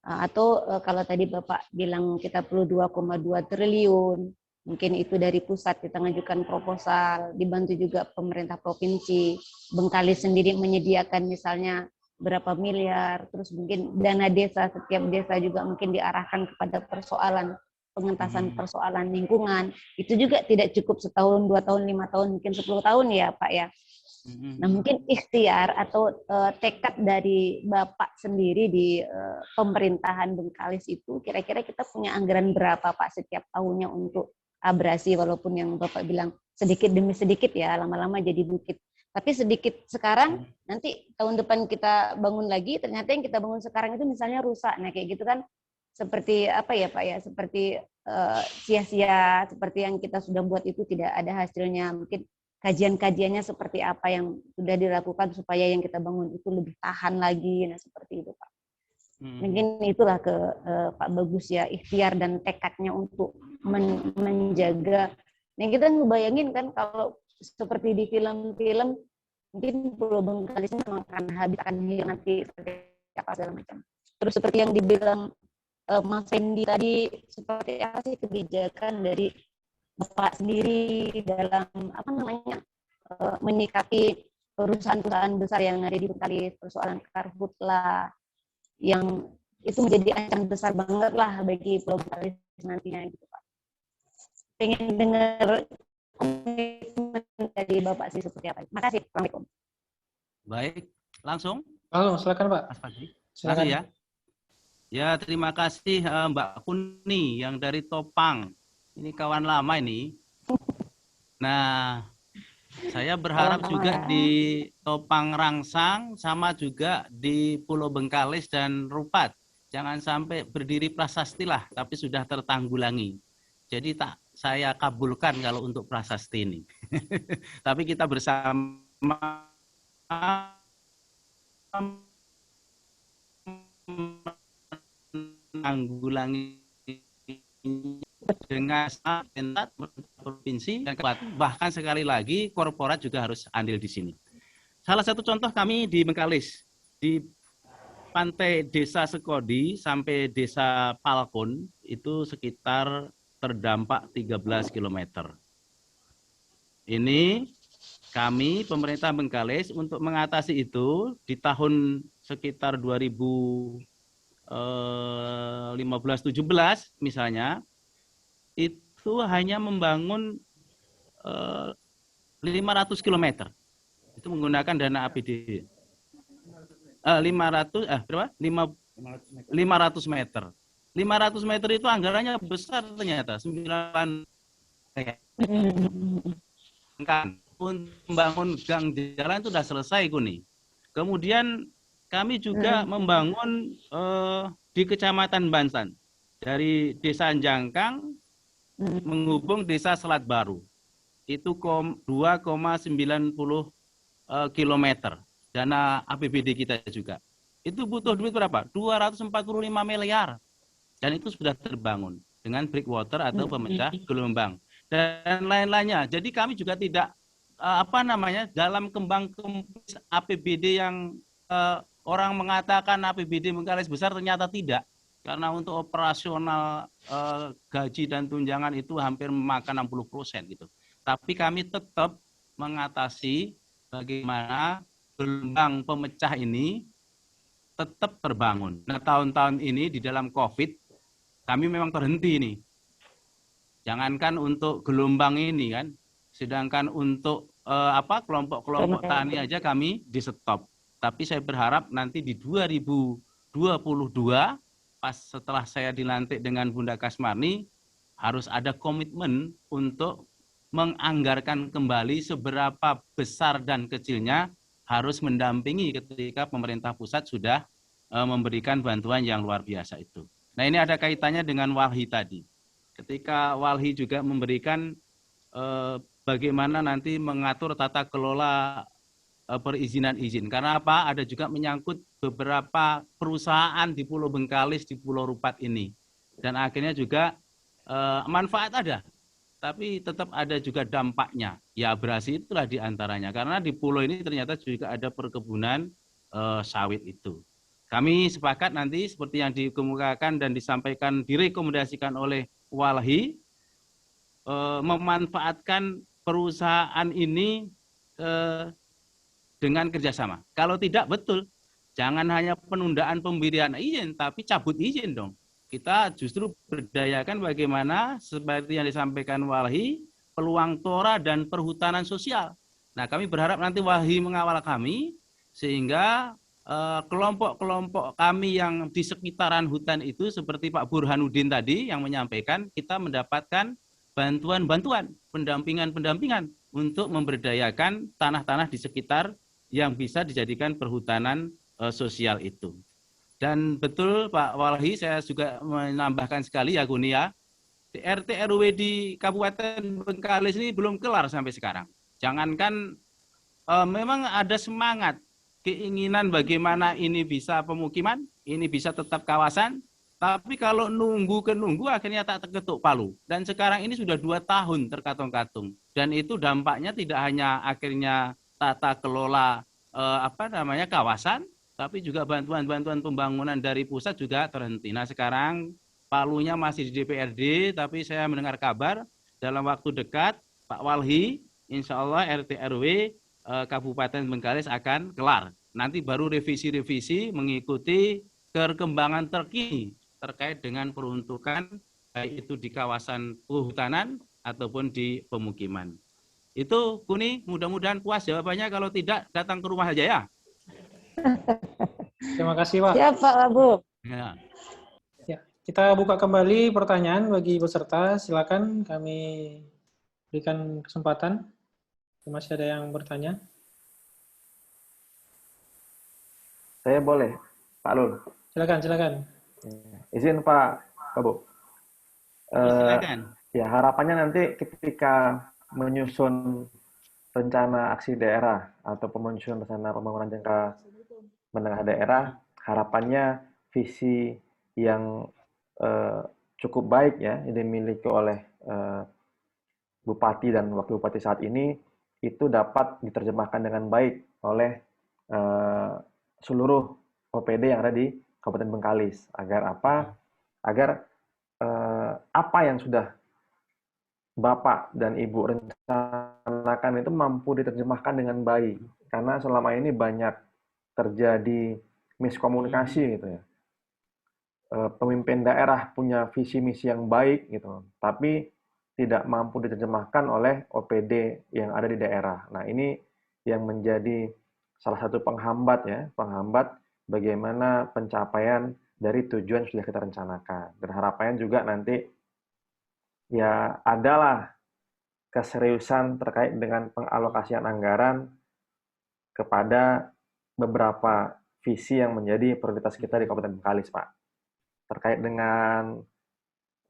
Atau kalau tadi Bapak bilang kita perlu 2,2 triliun, mungkin itu dari pusat kita ngajukan proposal, dibantu juga pemerintah provinsi, Bengkalis sendiri menyediakan misalnya berapa miliar, terus mungkin dana desa, setiap desa juga mungkin diarahkan kepada persoalan pengentasan persoalan lingkungan, itu juga tidak cukup setahun, 2 tahun, 5 tahun, mungkin 10 tahun ya Pak ya. Nah mungkin ikhtiar atau tekad dari Bapak sendiri di pemerintahan Bengkalis itu, kira-kira kita punya anggaran berapa Pak setiap tahunnya untuk abrasi, walaupun yang Bapak bilang sedikit demi sedikit ya, lama-lama jadi bukit. Tapi sedikit sekarang, nanti tahun depan kita bangun lagi, ternyata yang kita bangun sekarang itu misalnya rusak. Nah kayak gitu kan, seperti apa ya Pak ya, seperti sia-sia, seperti yang kita sudah buat itu tidak ada hasilnya. Mungkin kajian-kajiannya seperti apa yang sudah dilakukan supaya yang kita bangun itu lebih tahan lagi. Nah seperti itu Pak. Mungkin itulah ke Pak Bagus ya, ikhtiar dan tekadnya untuk menjaga. Nah kita ngebayangin kan kalau seperti di film-film, mungkin Pulau Bengkalis memang akan habis, akan hilang nanti, apa segala macam. Terus seperti yang dibilang Mas Fendi tadi, seperti apa sih kebijakan dari Bapak sendiri dalam apa namanya menyikapi perusahaan-perusahaan besar yang ada di Bengkalis, persoalan karhutla yang itu menjadi ancaman besar banget lah bagi Pulau Bengkalis nantinya gitu Pak. Pengen dengar komitmen dari Bapak sih seperti apa. Terima kasih. Assalamualaikum. Baik, langsung. Halo, silakan Pak. Mas Fadli. Silakan ya. Ya, terima kasih Mbak Kuni yang dari Topang. Ini kawan lama ini. Nah, saya berharap juga di Topang Rangsang sama juga di Pulau Bengkalis dan Rupat. Jangan sampai berdiri prasasti lah, tapi sudah tertanggulangi. Jadi tak saya kabulkan kalau untuk prasasti ini. Tapi kita bersama menanggulangi dengan provinsi dan bahkan sekali lagi korporat juga harus andil di sini. Salah satu contoh kami di Bengkalis, di pantai Desa Sekodi sampai Desa Palkon itu sekitar terdampak 13 km. Ini kami pemerintah Bengkalis untuk mengatasi itu di tahun sekitar 2015-17 misalnya itu hanya membangun 500 km. Itu menggunakan dana APD. 500 meter. 500 meter itu anggarannya besar ternyata, 9 kan untuk membangun gang jalan itu sudah selesai Kuni. Kemudian kami juga membangun di Kecamatan Bansan dari Desa Jangkang menghubung Desa Selat Baru. Itu 2,90 km dana APBD kita juga. Itu butuh duit berapa? 245 miliar. Dan itu sudah terbangun dengan breakwater atau pemecah gelombang dan lain-lainnya. Jadi kami juga tidak dalam kembang kempis APBD yang orang mengatakan APBD Bengkalis besar, ternyata tidak. Karena untuk operasional gaji dan tunjangan itu hampir memakan 60% gitu. Tapi kami tetap mengatasi bagaimana gelombang pemecah ini tetap terbangun. Nah, tahun-tahun ini di dalam COVID kami memang terhenti nih. Jangankan untuk gelombang ini kan, sedangkan untuk kelompok-kelompok tani aja kami di stop. Tapi saya berharap nanti di 2022 pas setelah saya dilantik dengan Bunda Kasmarni harus ada komitmen untuk menganggarkan kembali seberapa besar dan kecilnya harus mendampingi ketika pemerintah pusat sudah memberikan bantuan yang luar biasa itu. Nah ini ada kaitannya dengan Walhi tadi. Ketika Walhi juga memberikan bagaimana nanti mengatur tata kelola perizinan izin. Karena apa? Ada juga menyangkut beberapa perusahaan di Pulau Bengkalis, di Pulau Rupat ini. Dan akhirnya juga manfaat ada. Tapi tetap ada juga dampaknya. Ya abrasi itulah diantaranya. Karena di pulau ini ternyata juga ada perkebunan sawit itu. Kami sepakat nanti seperti yang dikemukakan dan disampaikan, direkomendasikan oleh Walhi, memanfaatkan perusahaan ini dengan kerjasama. Kalau tidak betul, jangan hanya penundaan pemberian izin, tapi cabut izin dong. kita justru berdayakan bagaimana seperti yang disampaikan Walhi, peluang tora dan perhutanan sosial. Nah, kami berharap nanti Walhi mengawal kami sehingga kelompok-kelompok kami yang di sekitaran hutan itu seperti Pak Burhanuddin tadi yang menyampaikan, kita mendapatkan bantuan-bantuan, pendampingan-pendampingan untuk memberdayakan tanah-tanah di sekitar yang bisa dijadikan perhutanan sosial itu. Dan betul Pak Walhi, saya juga menambahkan sekali ya Kunia, di RT RW di Kabupaten Bengkalis ini belum kelar sampai sekarang. Jangankan memang ada semangat, keinginan bagaimana ini bisa pemukiman, ini bisa tetap kawasan, tapi kalau nunggu ke nunggu akhirnya tak terketuk palu. Dan sekarang ini sudah 2 tahun terkatung-katung. Dan itu dampaknya tidak hanya akhirnya tata kelola kawasan, tapi juga bantuan-bantuan pembangunan dari pusat juga terhenti. Nah sekarang palunya masih di DPRD, tapi saya mendengar kabar dalam waktu dekat Pak Walhi, insya Allah RT RW Kabupaten Bengkalis akan kelar. Nanti baru revisi-revisi mengikuti perkembangan terkini terkait dengan peruntukan baik itu di kawasan kehutanan ataupun di pemukiman. Itu Kuni, mudah-mudahan puas jawabannya, kalau tidak datang ke rumah aja ya. Terima kasih Pak. Siap Pak Wagub. Ya. Ya, kita buka kembali pertanyaan bagi peserta. Silakan kami berikan kesempatan. Masih ada yang bertanya? Saya boleh, Pak Lul. Silakan. Izin Pak Bu. Silakan. Ya, harapannya nanti ketika menyusun rencana aksi daerah atau penyusunan rencana pembangunan jangka menengah daerah, harapannya visi yang cukup baik ya yang dimiliki oleh Bupati dan Wakil Bupati saat ini itu dapat diterjemahkan dengan baik oleh seluruh OPD yang ada di Kabupaten Bengkalis. Agar apa? Agar apa yang sudah Bapak dan Ibu rencanakan itu mampu diterjemahkan dengan baik. Karena selama ini banyak terjadi miskomunikasi gitu ya. Pemimpin daerah punya visi misi yang baik gitu, tapi tidak mampu diterjemahkan oleh OPD yang ada di daerah. Nah, ini yang menjadi salah satu penghambat bagaimana pencapaian dari tujuan sudah kita rencanakan. Dan harapannya juga nanti ya adalah keseriusan terkait dengan pengalokasian anggaran kepada beberapa visi yang menjadi prioritas kita di Kabupaten Bengkalis, Pak. Terkait dengan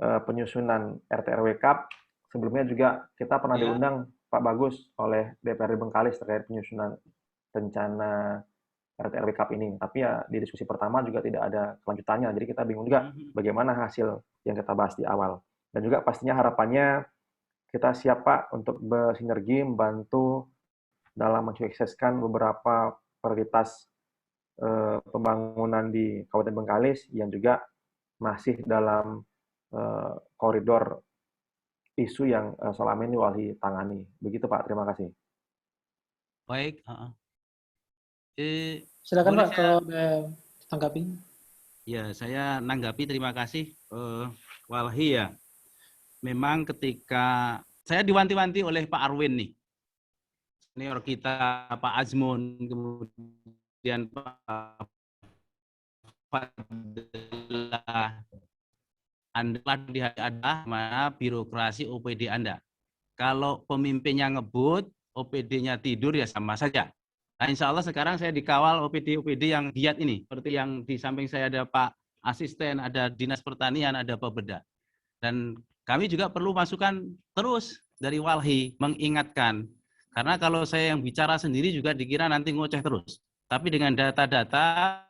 penyusunan RT RW Kap, sebelumnya juga kita pernah diundang Pak Bagus oleh DPRD Bengkalis terkait penyusunan rencana RT RW Kap ini. Tapi ya di diskusi pertama juga tidak ada kelanjutannya, jadi kita bingung juga bagaimana hasil yang kita bahas di awal. Dan juga pastinya harapannya kita siap Pak untuk bersinergi membantu dalam mensukseskan beberapa prioritas pembangunan di Kabupaten Bengkalis yang juga masih dalam koridor isu yang selama ini Walhi tangani. Begitu Pak, terima kasih. Baik. Silakan Pak, kalau ada tanggapi. Ya, saya nanggapi, terima kasih Walhi ya. Memang ketika saya diwanti-wanti oleh Pak Arwin nih, senior kita, Pak Azmun, kemudian Pak Fadlah, Anda ada mana birokrasi OPD Anda. Kalau pemimpinnya ngebut, OPD-nya tidur ya sama saja. Nah, insya Allah sekarang saya dikawal OPD-OPD yang giat ini. Seperti yang di samping saya ada Pak Asisten, ada Dinas Pertanian, ada Pebeda. Dan kami juga perlu masukan terus dari Walhi, mengingatkan. Karena kalau saya yang bicara sendiri juga dikira nanti ngoceh terus. Tapi dengan data-data,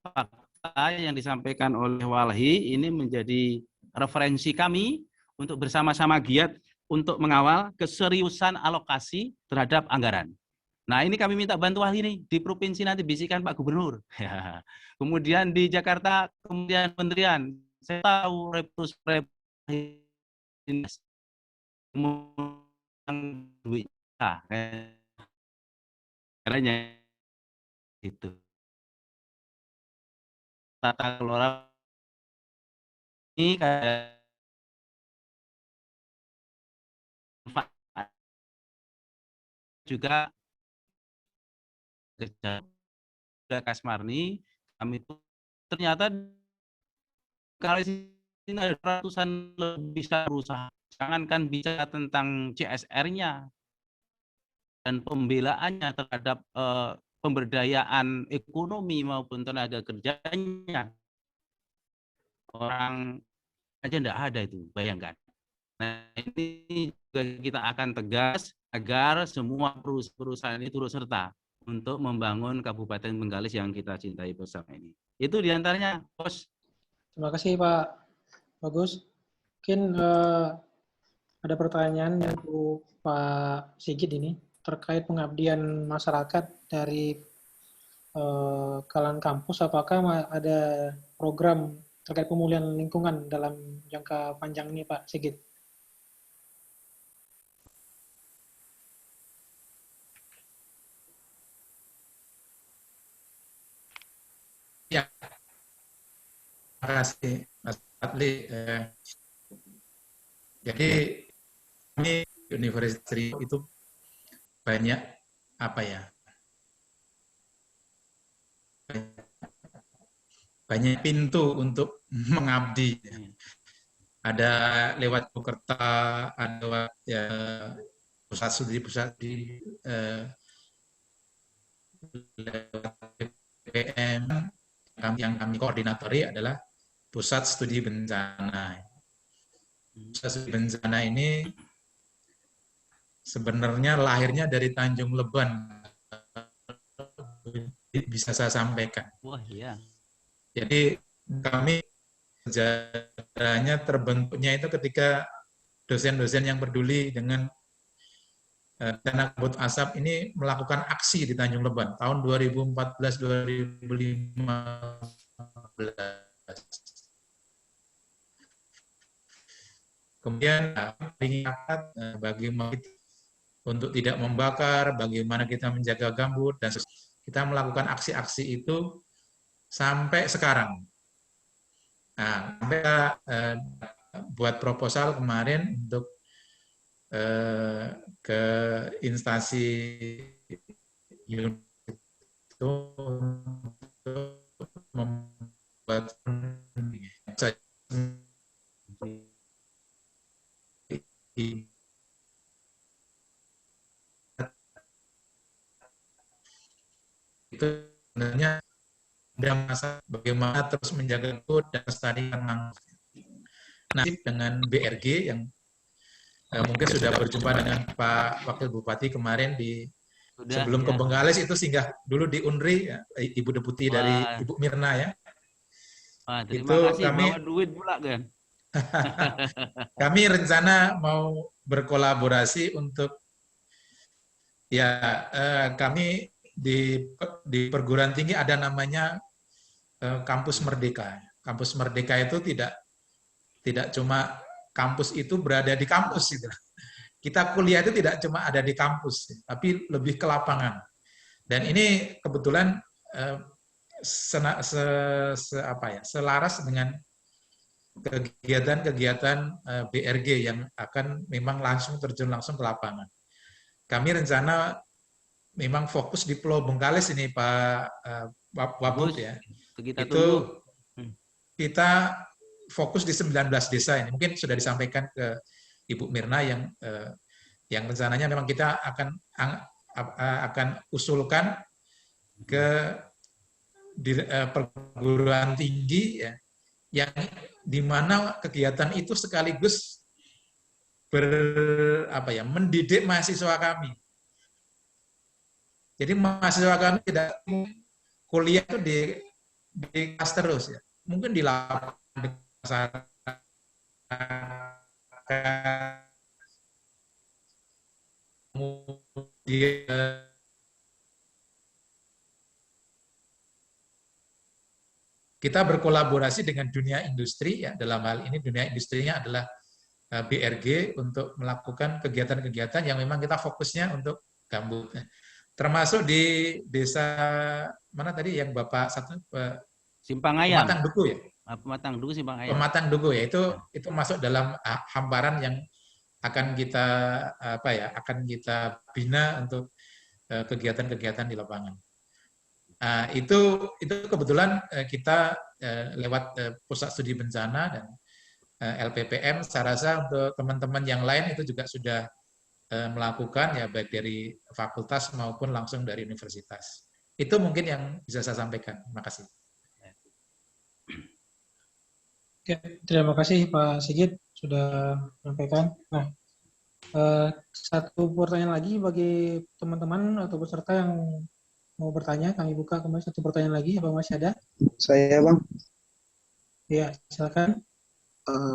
fakta yang disampaikan oleh Walhi, ini menjadi referensi kami untuk bersama-sama giat untuk mengawal keseriusan alokasi terhadap anggaran. Nah, ini kami minta bantuan ini di provinsi, nanti bisikan Pak Gubernur. Kemudian di Jakarta, kemudian kementerian. Saya tahu duitnya caranya itu tata kelola kayak juga Kasmarni, kami itu ternyata kalau ini ada ratusan lebih perusahaan. Jangankan bicara tentang CSR-nya dan pembelaannya terhadap pemberdayaan ekonomi maupun tenaga kerjanya, orang aja enggak ada itu, bayangkan. Nah, ini juga kita akan tegas agar semua perusahaan ini turut serta untuk membangun Kabupaten Bengkalis yang kita cintai bersama ini. Itu diantaranya, Bos. Terima kasih Pak Bagus. Mungkin ada pertanyaan untuk Pak Sigit ini terkait pengabdian masyarakat dari kalangan kampus. Apakah ada program terkait pemulihan lingkungan dalam jangka panjang ini, Pak Sigit? Ya, terima kasih Mas Fadli. Jadi kami Universitas Riau itu banyak banyak pintu untuk mengabdi. Ada lewat Bukerta, ada lewat pusat studi lewat BPM. Yang kami koordinatori adalah Pusat Studi Bencana. Pusat Studi Bencana ini sebenarnya lahirnya dari Tanjung Leban, bisa saya sampaikan. Wah, iya. Jadi kami sejarahnya terbentuknya itu ketika dosen-dosen yang peduli dengan bencana kabut asap ini melakukan aksi di Tanjung Leban tahun 2014-2015. Kemudian diingatkan bagaimana untuk tidak membakar, bagaimana kita menjaga gambut, dan kita melakukan aksi-aksi itu sampai sekarang. Nah, sampai buat proposal kemarin untuk ke instansi itu untuk membuat itu sebenarnya ada masa bagaimana terus menjaga gambut dan melestarikan mangrove. Nah, dengan BRG yang mungkin sudah berjumpa dengan Pak Wakil Bupati kemarin sebelum ke Bengkalis itu singgah dulu di UNRI, ya, Ibu Deputi dari Ibu Mirna ya. Terima kasih, bawa duit pula kan. Kami rencana mau berkolaborasi untuk kami di perguruan tinggi ada namanya Kampus Merdeka. Kampus Merdeka itu tidak cuma kampus itu berada di kampus gitu. Kita kuliah itu tidak cuma ada di kampus, tapi lebih ke lapangan. Dan ini kebetulan selaras dengan kegiatan-kegiatan BRG yang akan memang terjun langsung ke lapangan. Kami rencana memang fokus di Pulau Bengkalis ini Pak Wabut ya. Itu kita fokus di 19 desa ini. Mungkin sudah disampaikan ke Ibu Mirna yang rencananya memang kita akan usulkan ke perguruan tinggi ya, yang di mana kegiatan itu sekaligus mendidik mahasiswa kami. Jadi mahasiswa kami tidak kuliah itu di kelas terus ya. Mungkin di lapangan kita berkolaborasi dengan dunia industri ya, dalam hal ini dunia industrinya adalah BRG untuk melakukan kegiatan-kegiatan yang memang kita fokusnya untuk gambut. Termasuk di desa mana tadi yang Bapak satu Simpang Ayam. Pematang Beku ya. Pematang Dugu sih Bang Ayah. Pematang Dugu ya, itu masuk dalam hamparan yang akan kita akan kita bina untuk kegiatan-kegiatan di lapangan. Itu kebetulan kita lewat pusat studi bencana dan LPPM, saya rasa untuk teman-teman yang lain itu juga sudah melakukan ya, baik dari fakultas maupun langsung dari universitas. Itu mungkin yang bisa saya sampaikan. Terima kasih. Oke, terima kasih Pak Sigit sudah menyampaikan. Nah, satu pertanyaan lagi bagi teman-teman atau peserta yang mau bertanya, kami buka kembali satu pertanyaan lagi. Apa masih ada? Saya Bang. Ya, silakan.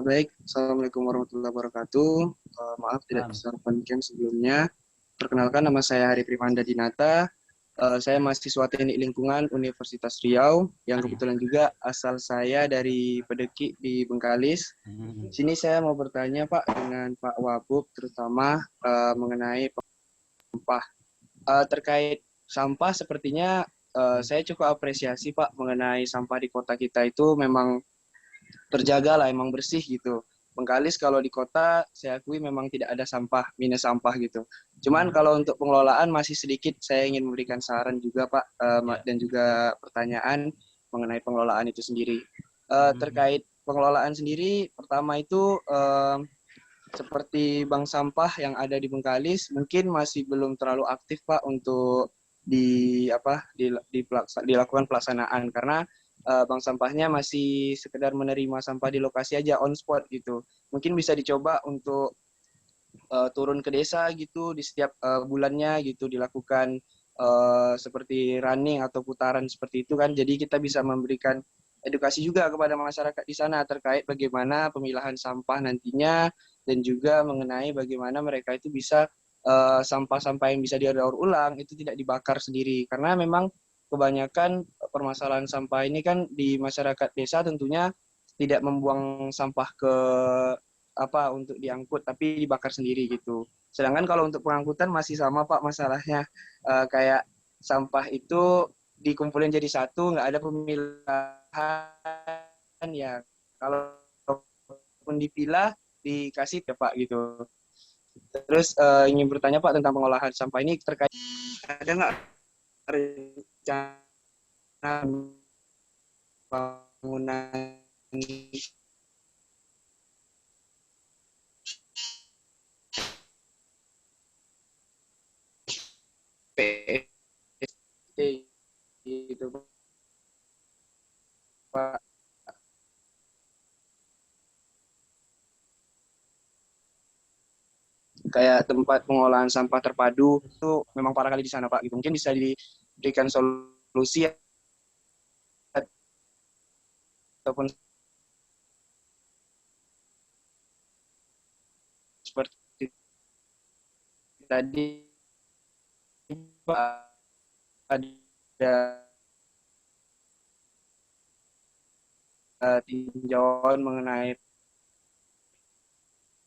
Baik, Assalamualaikum warahmatullahi wabarakatuh. Maaf tidak bisa konten sebelumnya. Perkenalkan, nama saya Hari Primanda Dinata. Saya mahasiswa Teknik Lingkungan Universitas Riau, yang kebetulan juga asal saya dari Pedeki di Bengkalis. Sini saya mau bertanya Pak dengan Pak Wabub, terutama mengenai sampah. Terkait sampah, sepertinya saya cukup apresiasi Pak mengenai sampah di kota kita itu memang terjaga lah, emang bersih gitu. Bengkalis kalau di kota saya akui memang tidak ada sampah, minus sampah gitu. Cuman kalau untuk pengelolaan masih sedikit, saya ingin memberikan saran juga Pak, dan juga pertanyaan mengenai pengelolaan itu sendiri. Terkait pengelolaan sendiri, pertama itu seperti bank sampah yang ada di Bengkalis mungkin masih belum terlalu aktif Pak untuk dilakukan pelaksanaan, karena bank sampahnya masih sekedar menerima sampah di lokasi aja, on spot gitu. Mungkin bisa dicoba untuk turun ke desa gitu di setiap bulannya gitu, dilakukan seperti running atau putaran seperti itu kan. Jadi kita bisa memberikan edukasi juga kepada masyarakat di sana terkait bagaimana pemilahan sampah nantinya, dan juga mengenai bagaimana mereka itu bisa sampah-sampah yang bisa didaur ulang itu tidak dibakar sendiri, karena memang kebanyakan permasalahan sampah ini kan di masyarakat desa tentunya tidak membuang sampah ke untuk diangkut, tapi dibakar sendiri gitu. Sedangkan kalau untuk pengangkutan masih sama Pak masalahnya, kayak sampah itu dikumpulin jadi satu, nggak ada pemilahan ya. Kalau pun dipilah dikasih ya Pak gitu. Terus ingin bertanya Pak tentang pengolahan sampah ini, terkait ada nggak rencana bangunan PST gitu Pak? Kayak tempat pengolahan sampah terpadu itu memang parah kali di sana Pak gitu. Mungkin bisa diberikan solusi ataupun seperti tadi Pak, ada tinjauan mengenai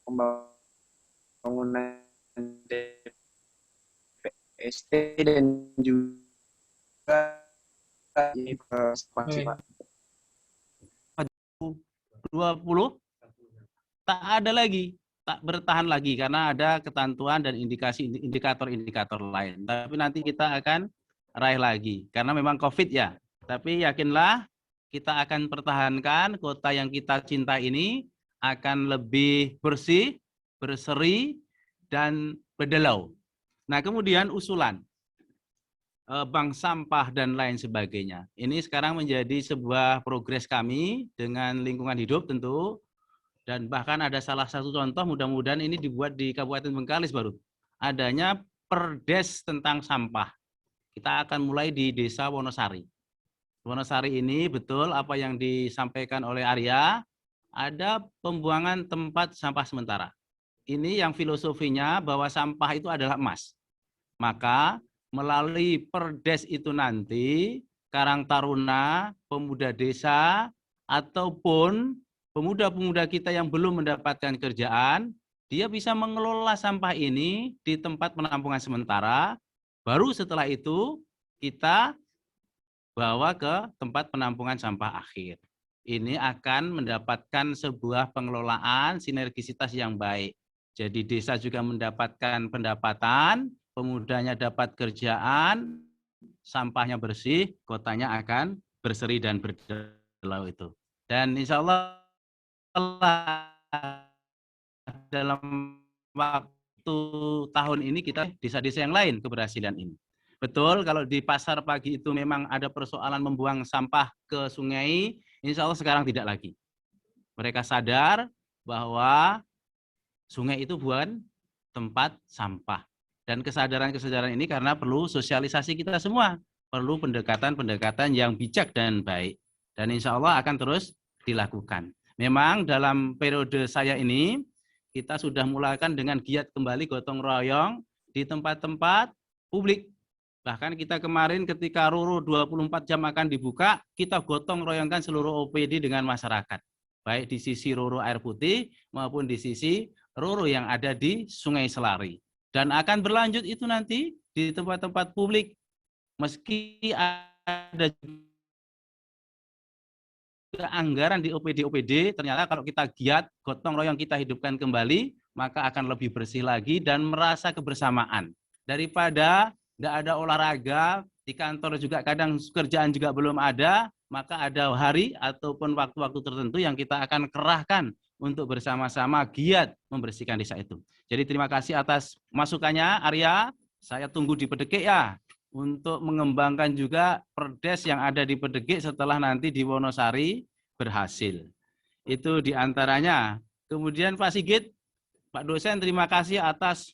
pembangunan DPST dan juga ini ekspansi Pak. 20 tak ada lagi, tak bertahan lagi karena ada ketentuan dan indikator-indikator lain. Tapi nanti kita akan raih lagi karena memang COVID ya. Tapi yakinlah kita akan pertahankan kota yang kita cinta ini akan lebih bersih, berseri, dan berdelau. Nah, kemudian usulan bank sampah dan lain sebagainya. Ini sekarang menjadi sebuah progres kami dengan lingkungan hidup tentu. Dan bahkan ada salah satu contoh, mudah-mudahan ini dibuat di Kabupaten Bengkalis baru. Adanya perdes tentang sampah. Kita akan mulai di Desa Wonosari. Wonosari ini betul apa yang disampaikan oleh Arya, ada pembuangan tempat sampah sementara. Ini yang filosofinya bahwa sampah itu adalah emas. Maka melalui perdes itu nanti Karang Taruna, pemuda desa, ataupun pemuda-pemuda kita yang belum mendapatkan kerjaan, dia bisa mengelola sampah ini di tempat penampungan sementara, baru setelah itu kita bawa ke tempat penampungan sampah akhir. ini akan mendapatkan sebuah pengelolaan sinergisitas yang baik. Jadi desa juga mendapatkan pendapatan, pemudanya dapat kerjaan, sampahnya bersih, kotanya akan berseri dan berkilau itu. Dan insya Allah dalam waktu tahun ini kita desa-desa yang lain keberhasilan ini. Betul, kalau di pasar pagi itu memang ada persoalan membuang sampah ke sungai, insya Allah sekarang tidak lagi. Mereka sadar bahwa sungai itu bukan tempat sampah. Dan kesadaran-kesadaran ini karena perlu sosialisasi kita semua. Perlu pendekatan-pendekatan yang bijak dan baik. Dan insya Allah akan terus dilakukan. Memang dalam periode saya ini, kita sudah mulakan dengan giat kembali gotong royong di tempat-tempat publik. Bahkan kita kemarin ketika Roro 24 jam akan dibuka, kita gotong royongkan seluruh OPD dengan masyarakat. Baik di sisi Roro Air Putih maupun di sisi Roro yang ada di Sungai Selari. Dan akan berlanjut itu nanti di tempat-tempat publik. Meski ada juga anggaran di OPD-OPD, ternyata kalau kita giat, gotong royong kita hidupkan kembali, maka akan lebih bersih lagi dan merasa kebersamaan. Daripada tidak ada olahraga, di kantor juga kadang kerjaan juga belum ada, maka ada hari ataupun waktu-waktu tertentu yang kita akan kerahkan untuk bersama-sama giat membersihkan desa itu. Jadi terima kasih atas masukannya, Arya. Saya tunggu di Pedegik ya, untuk mengembangkan juga perdes yang ada di Pedegik setelah nanti di Wonosari berhasil. Itu diantaranya. Kemudian Pak Sigit, Pak dosen, terima kasih atas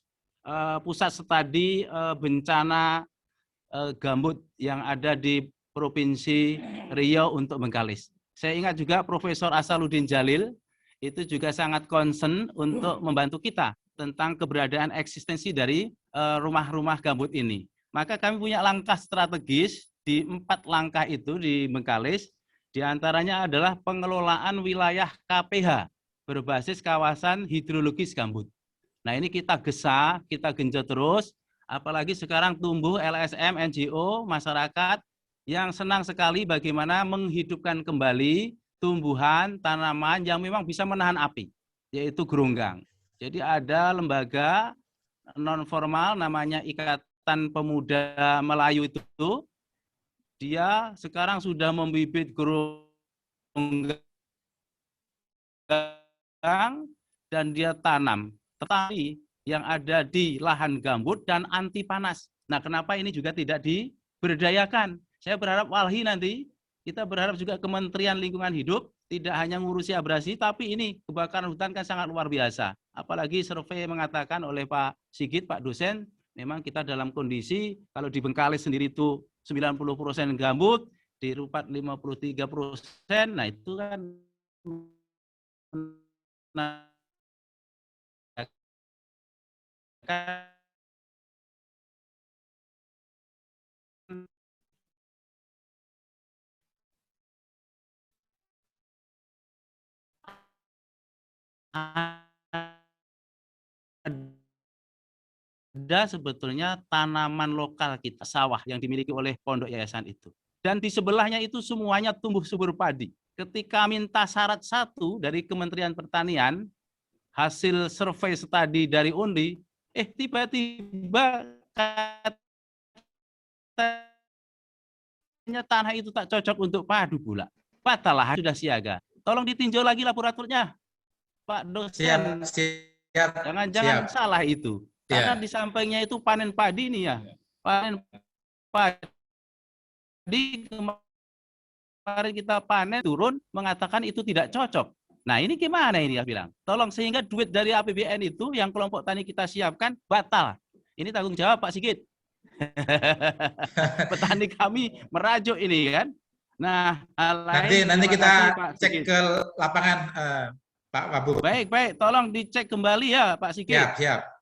pusat studi bencana gambut yang ada di Provinsi Riau untuk Bengkalis. Saya ingat juga Profesor Asaluddin Jalil itu juga sangat concern untuk membantu kita tentang keberadaan eksistensi dari rumah-rumah gambut ini. Maka kami punya langkah strategis di 4 langkah itu di Bengkalis, diantaranya adalah pengelolaan wilayah KPH berbasis kawasan hidrologis gambut. Nah ini kita gesa, kita genjot terus, apalagi sekarang tumbuh LSM, NGO, masyarakat yang senang sekali bagaimana menghidupkan kembali tumbuhan, tanaman yang memang bisa menahan api, yaitu geronggang. Jadi ada lembaga non-formal namanya Ikatan Pemuda Melayu itu, dia sekarang sudah membibit geronggang dan dia tanam. Tetapi yang ada di lahan gambut dan anti panas. Nah, kenapa ini juga tidak diberdayakan? Saya berharap Walhi nanti, kita berharap juga Kementerian Lingkungan Hidup tidak hanya ngurusi abrasi, tapi ini kebakaran hutan kan sangat luar biasa. Apalagi survei mengatakan oleh Pak Sigit, Pak dosen, memang kita dalam kondisi kalau di Bengkalis sendiri itu 90% gambut, di Rupat 53%, nah itu kan ada sebetulnya tanaman lokal kita, sawah yang dimiliki oleh pondok yayasan itu. Dan di sebelahnya itu semuanya tumbuh subur padi. Ketika minta syarat 1 dari Kementerian Pertanian, hasil survei studi dari UNDI, tiba-tiba katanya tanah itu tak cocok untuk padu pula. Patalah sudah siaga. Tolong ditinjau lagi laboratornya, Pak dosen. Siap. Jangan-jangan salah itu. Karena di sampingnya itu panen padi nih ya. Panen padi kemarin kita panen turun mengatakan itu tidak cocok. Nah ini gimana ini ya bilang? Tolong sehingga duit dari APBN itu yang kelompok tani kita siapkan batal. Ini tanggung jawab Pak Sigit. Petani kami merajuk ini kan. Nah, nanti kita cek ke lapangan Pak Wabu. Baik, tolong dicek kembali ya Pak Sigit. Siap.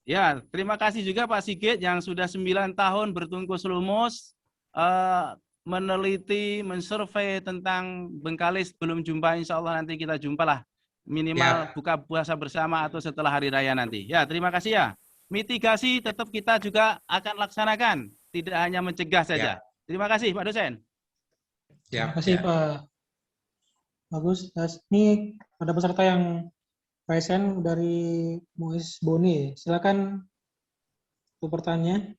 Ya, terima kasih juga Pak Sigit yang sudah 9 tahun bertungkus lumus meneliti, mensurvei tentang Bengkalis. Belum jumpa, insya Allah nanti kita jumpalah. Minimal buka puasa bersama atau setelah hari raya nanti. Ya, terima kasih ya. Mitigasi tetap kita juga akan laksanakan. Tidak hanya mencegah saja. Terima kasih Pak dosen. Terima kasih Pak bagus. Ini ada peserta yang present dari Muiz Boni. Silakan untuk bertanya.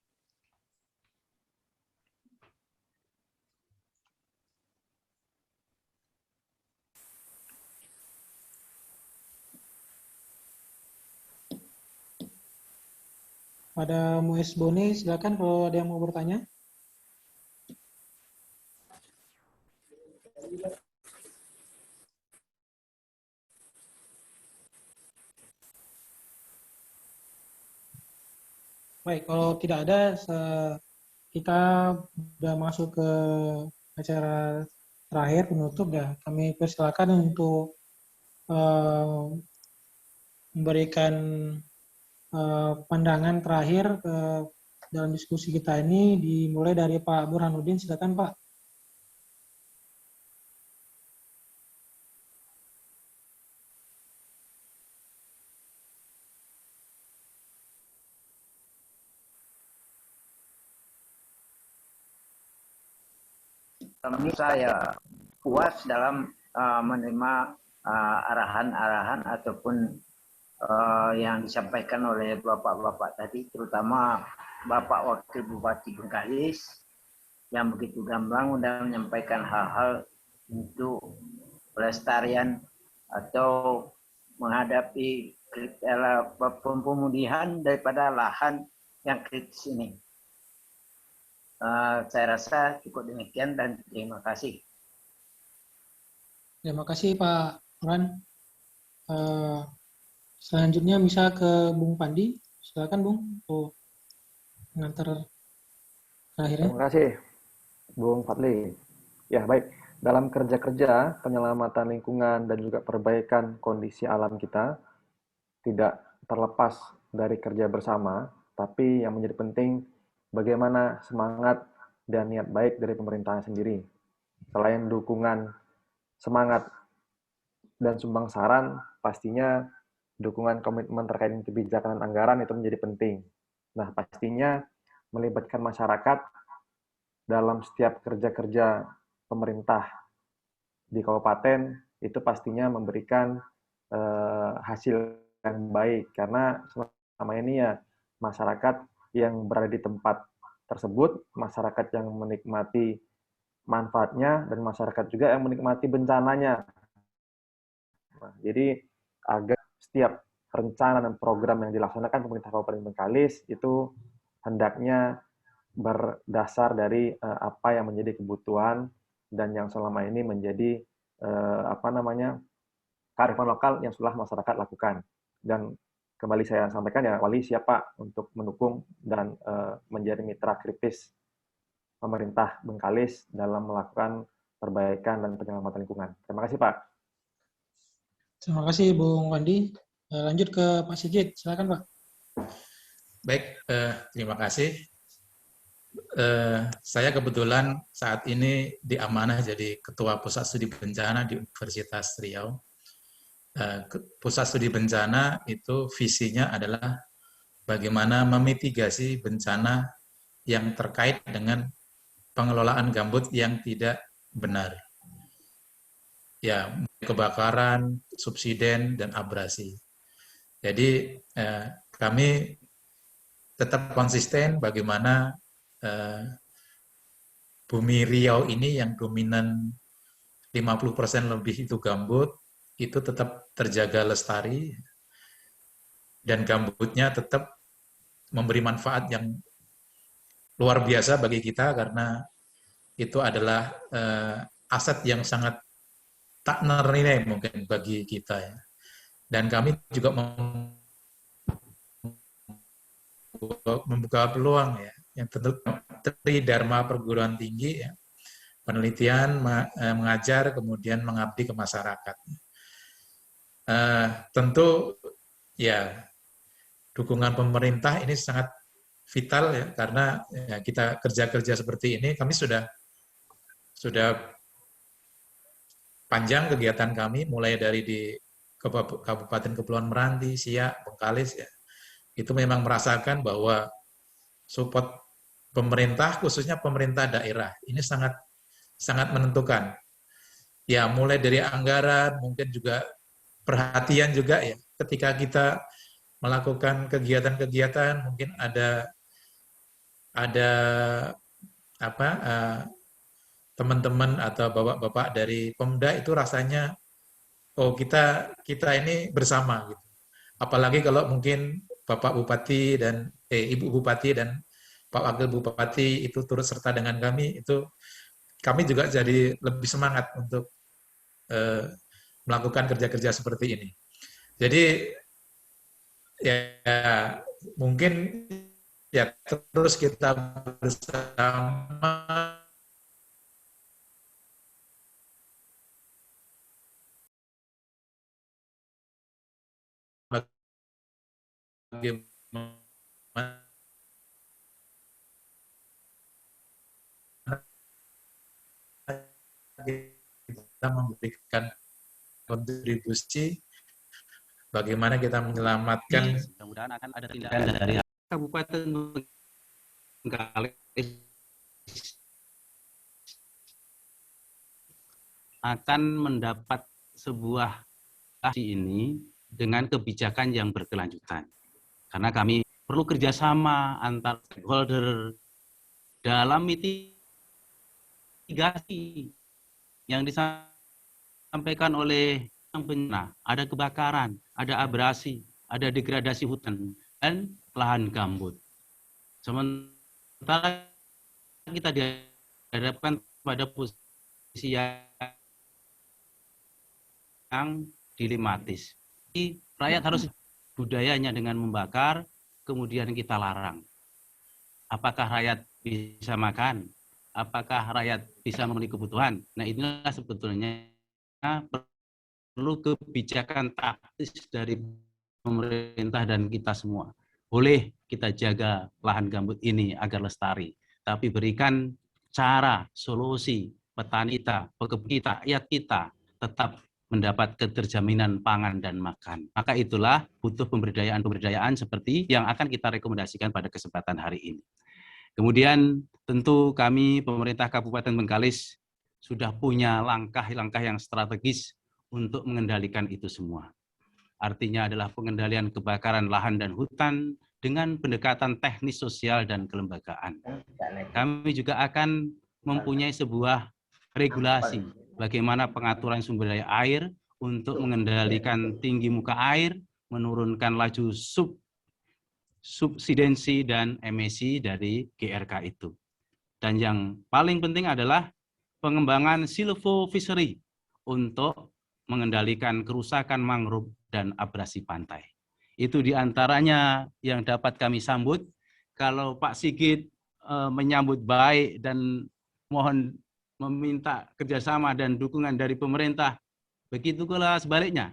Pada Muiz Boni, silakan kalau ada yang mau bertanya. Baik, kalau tidak ada, kita sudah masuk ke acara terakhir penutup ya. Kami persilakan untuk memberikan pandangan terakhir dalam diskusi kita ini, dimulai dari Pak Burhanuddin. Silakan Pak. Saya puas dalam menerima arahan-arahan ataupun yang disampaikan oleh bapak-bapak tadi, terutama Bapak Wakil Bupati Bengkalis yang begitu gamblang dan menyampaikan hal-hal untuk pelestarian atau menghadapi pemulihan daripada lahan yang kritis ini. Saya rasa cukup demikian dan terima kasih. Terima kasih Pak Ran. Selanjutnya bisa ke Bung Pandi. Silakan Bung untuk mengantar terakhirnya. Terima kasih Bung Fadli. Ya baik, dalam kerja-kerja penyelamatan lingkungan dan juga perbaikan kondisi alam kita tidak terlepas dari kerja bersama, tapi yang menjadi penting bagaimana semangat dan niat baik dari pemerintahan sendiri. Selain dukungan semangat dan sumbang saran, pastinya dukungan komitmen terkait kebijakan dan anggaran itu menjadi penting. Nah, pastinya melibatkan masyarakat dalam setiap kerja-kerja pemerintah di kabupaten itu pastinya memberikan hasil yang baik, karena selama ini ya masyarakat yang berada di tempat tersebut, masyarakat yang menikmati manfaatnya, dan masyarakat juga yang menikmati bencananya. Nah, jadi agar setiap rencana dan program yang dilaksanakan pemerintah Kabupaten Bengkalis itu hendaknya berdasar dari apa yang menjadi kebutuhan dan yang selama ini menjadi kearifan lokal yang sudah masyarakat lakukan. Dan kembali saya sampaikan ya, Wali siapa untuk mendukung dan menjadi mitra kritis pemerintah Bengkalis dalam melakukan perbaikan dan penyelamatan lingkungan. Terima kasih Pak. Terima kasih Bung Wandi. Lanjut ke Pak Sigit, silakan Pak. Baik, terima kasih. Saya kebetulan saat ini diamanah jadi Ketua Pusat Studi Bencana di Universitas Riau. Pusat Studi Bencana itu visinya adalah bagaimana memitigasi bencana yang terkait dengan pengelolaan gambut yang tidak benar. Ya, kebakaran, subsiden, dan abrasi. Jadi kami tetap konsisten bagaimana bumi Riau ini yang dominan 50% lebih itu gambut, itu tetap terjaga lestari, dan gambutnya tetap memberi manfaat yang luar biasa bagi kita, karena itu adalah aset yang sangat tak ternilai mungkin bagi kita ya. Dan kami juga membuka peluang ya, yang tentu Tridharma perguruan tinggi ya, penelitian, mengajar, kemudian mengabdi ke masyarakat. Tentu ya dukungan pemerintah ini sangat vital ya, karena ya, kita kerja-kerja seperti ini, kami sudah panjang kegiatan kami, mulai dari di Kabupaten Kepulauan Meranti, Siak, Bengkalis ya, itu memang merasakan bahwa support pemerintah, khususnya pemerintah daerah, ini sangat menentukan. ya mulai dari anggaran, mungkin juga perhatian juga ya. Ketika kita melakukan kegiatan-kegiatan, mungkin ada apa teman-teman atau bapak-bapak dari Pemda itu rasanya oh kita ini bersama gitu. Apalagi kalau mungkin Bapak Bupati dan Ibu Bupati dan Pak Wakil Bupati itu turut serta dengan kami, itu kami juga jadi lebih semangat untuk melakukan kerja-kerja seperti ini. Jadi ya mungkin ya terus kita bersama bagaimana kita memberikan kontribusi, bagaimana kita menyelamatkan. Mudah-mudahan akan ada tindakan dari Kabupaten Bengkalis akan mendapat sebuah aksi ini dengan kebijakan yang berkelanjutan. Karena kami perlu kerjasama antar stakeholder dalam mitigasi yang disampaikan oleh yang bencana. Ada kebakaran, ada abrasi, ada degradasi hutan, dan lahan gambut. Sementara kita dihadapkan pada posisi yang dilematis. Rakyat harus budayanya dengan membakar, kemudian kita larang. Apakah rakyat bisa makan? Apakah rakyat bisa memenuhi kebutuhan? Nah, inilah sebetulnya perlu kebijakan taktis dari pemerintah dan kita semua. Boleh kita jaga lahan gambut ini agar lestari, tapi berikan cara, solusi, petani kita, pekebun kita, rakyat kita tetap mendapat keterjaminan pangan dan makan. Maka itulah butuh pemberdayaan-pemberdayaan seperti yang akan kita rekomendasikan pada kesempatan hari ini. Kemudian tentu kami pemerintah Kabupaten Bengkalis sudah punya langkah-langkah yang strategis untuk mengendalikan itu semua. Artinya adalah pengendalian kebakaran lahan dan hutan dengan pendekatan teknis sosial dan kelembagaan. Kami juga akan mempunyai sebuah regulasi bagaimana pengaturan sumber daya air untuk mengendalikan tinggi muka air, menurunkan laju subsidensi dan emisi dari GRK itu. Dan yang paling penting adalah pengembangan silvofishery untuk mengendalikan kerusakan mangrove dan abrasi pantai. Itu diantaranya yang dapat kami sambut. Kalau Pak Sigit menyambut baik dan mohon meminta kerjasama dan dukungan dari pemerintah, begitu pula sebaliknya.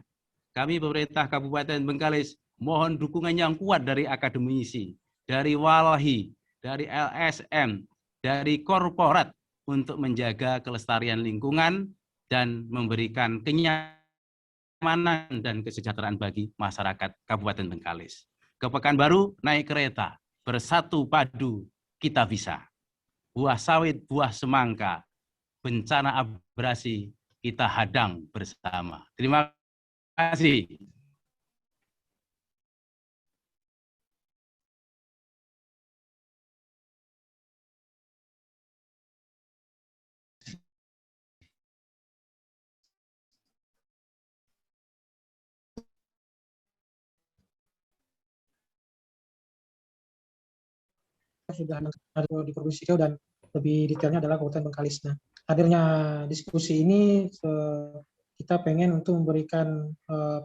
Kami pemerintah Kabupaten Bengkalis mohon dukungan yang kuat dari akademisi, dari Walhi, dari LSM, dari korporat untuk menjaga kelestarian lingkungan dan memberikan kenyamanan dan kesejahteraan bagi masyarakat Kabupaten Bengkalis. Ke Pekanbaru naik kereta, bersatu padu kita bisa. Buah sawit, buah semangka, bencana abrasi kita hadang bersama. Terima kasih. Sudah di Provinsi Riau dan lebih detailnya adalah Kabupaten Bengkalis. Nah, hadirnya diskusi ini kita pengen untuk memberikan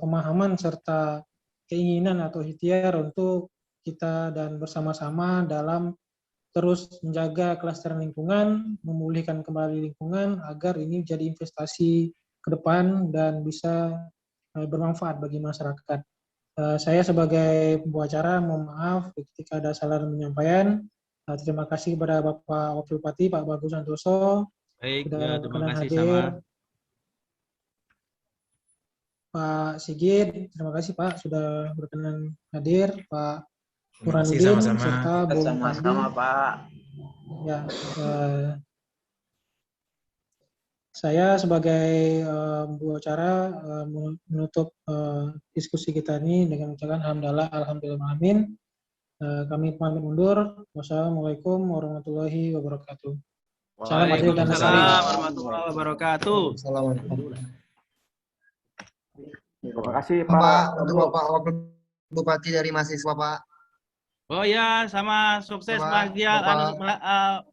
pemahaman serta keinginan atau ikhtiar untuk kita dan bersama-sama dalam terus menjaga kelestarian lingkungan, memulihkan kembali lingkungan agar ini jadi investasi ke depan dan bisa bermanfaat bagi masyarakat. Saya sebagai pembicara mohon maaf ketika ada salah penyampaian. Terima kasih kepada Bapak Wakil Bupati, Pak Bagus Santoso. Baik, sudah terima kasih hadir. sama. Pak Sigit, terima kasih Pak sudah berkenan hadir. Pak Burhanuddin serta Bu Sama-sama Pak. Ya, Saya sebagai pembawa acara menutup diskusi kita ini dengan mengucapkan alhamdulillah. Kami pamit mundur. Wassalamualaikum warahmatullahi wabarakatuh. Salam adil dan Waalaikumsalam bersama. warahmatullahi wabarakatuh. Terima kasih Pak, Pak. untuk Bapak Wakil Bupati dari mahasiswa Pak. Oh ya, sama sukses Bapak, bahagia Bapak.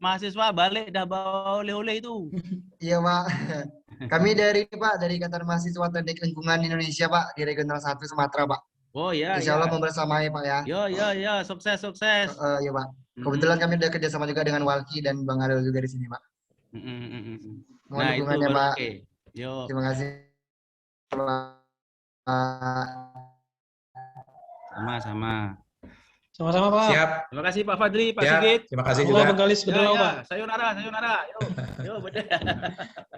mahasiswa balik dah bawa oleh-oleh itu. Iya Pak. Kami dari Pak, dari Ikatan Mahasiswa Teknik Lingkungan Indonesia Pak, di Regional 1 Sumatera Pak. Oh ya, Insya Allah ya. membersamai Pak ya. Ya, sukses. Iya Pak. Kebetulan kami udah kerjasama juga dengan Walki dan Bang Arul juga di sini Pak. Mohon Nah, itu dukungannya baru Pak. oke. Yo. Terima kasih Pak. Sama-sama. Sama-sama Pak. Siap. Terima kasih Pak Fadli, Pak Siap. Sigit. Terima kasih Allah juga. Bengkalis Bedelao, Pak. Sayonara. Yo, bener.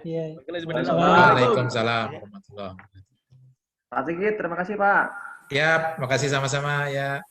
Iya. Bengkalis Bedelao. Waalaikumsalam. Waalaikumsalam warahmatullahi wabarakatuh. Pak Sigit, terima kasih Pak. Siap, makasih sama-sama ya.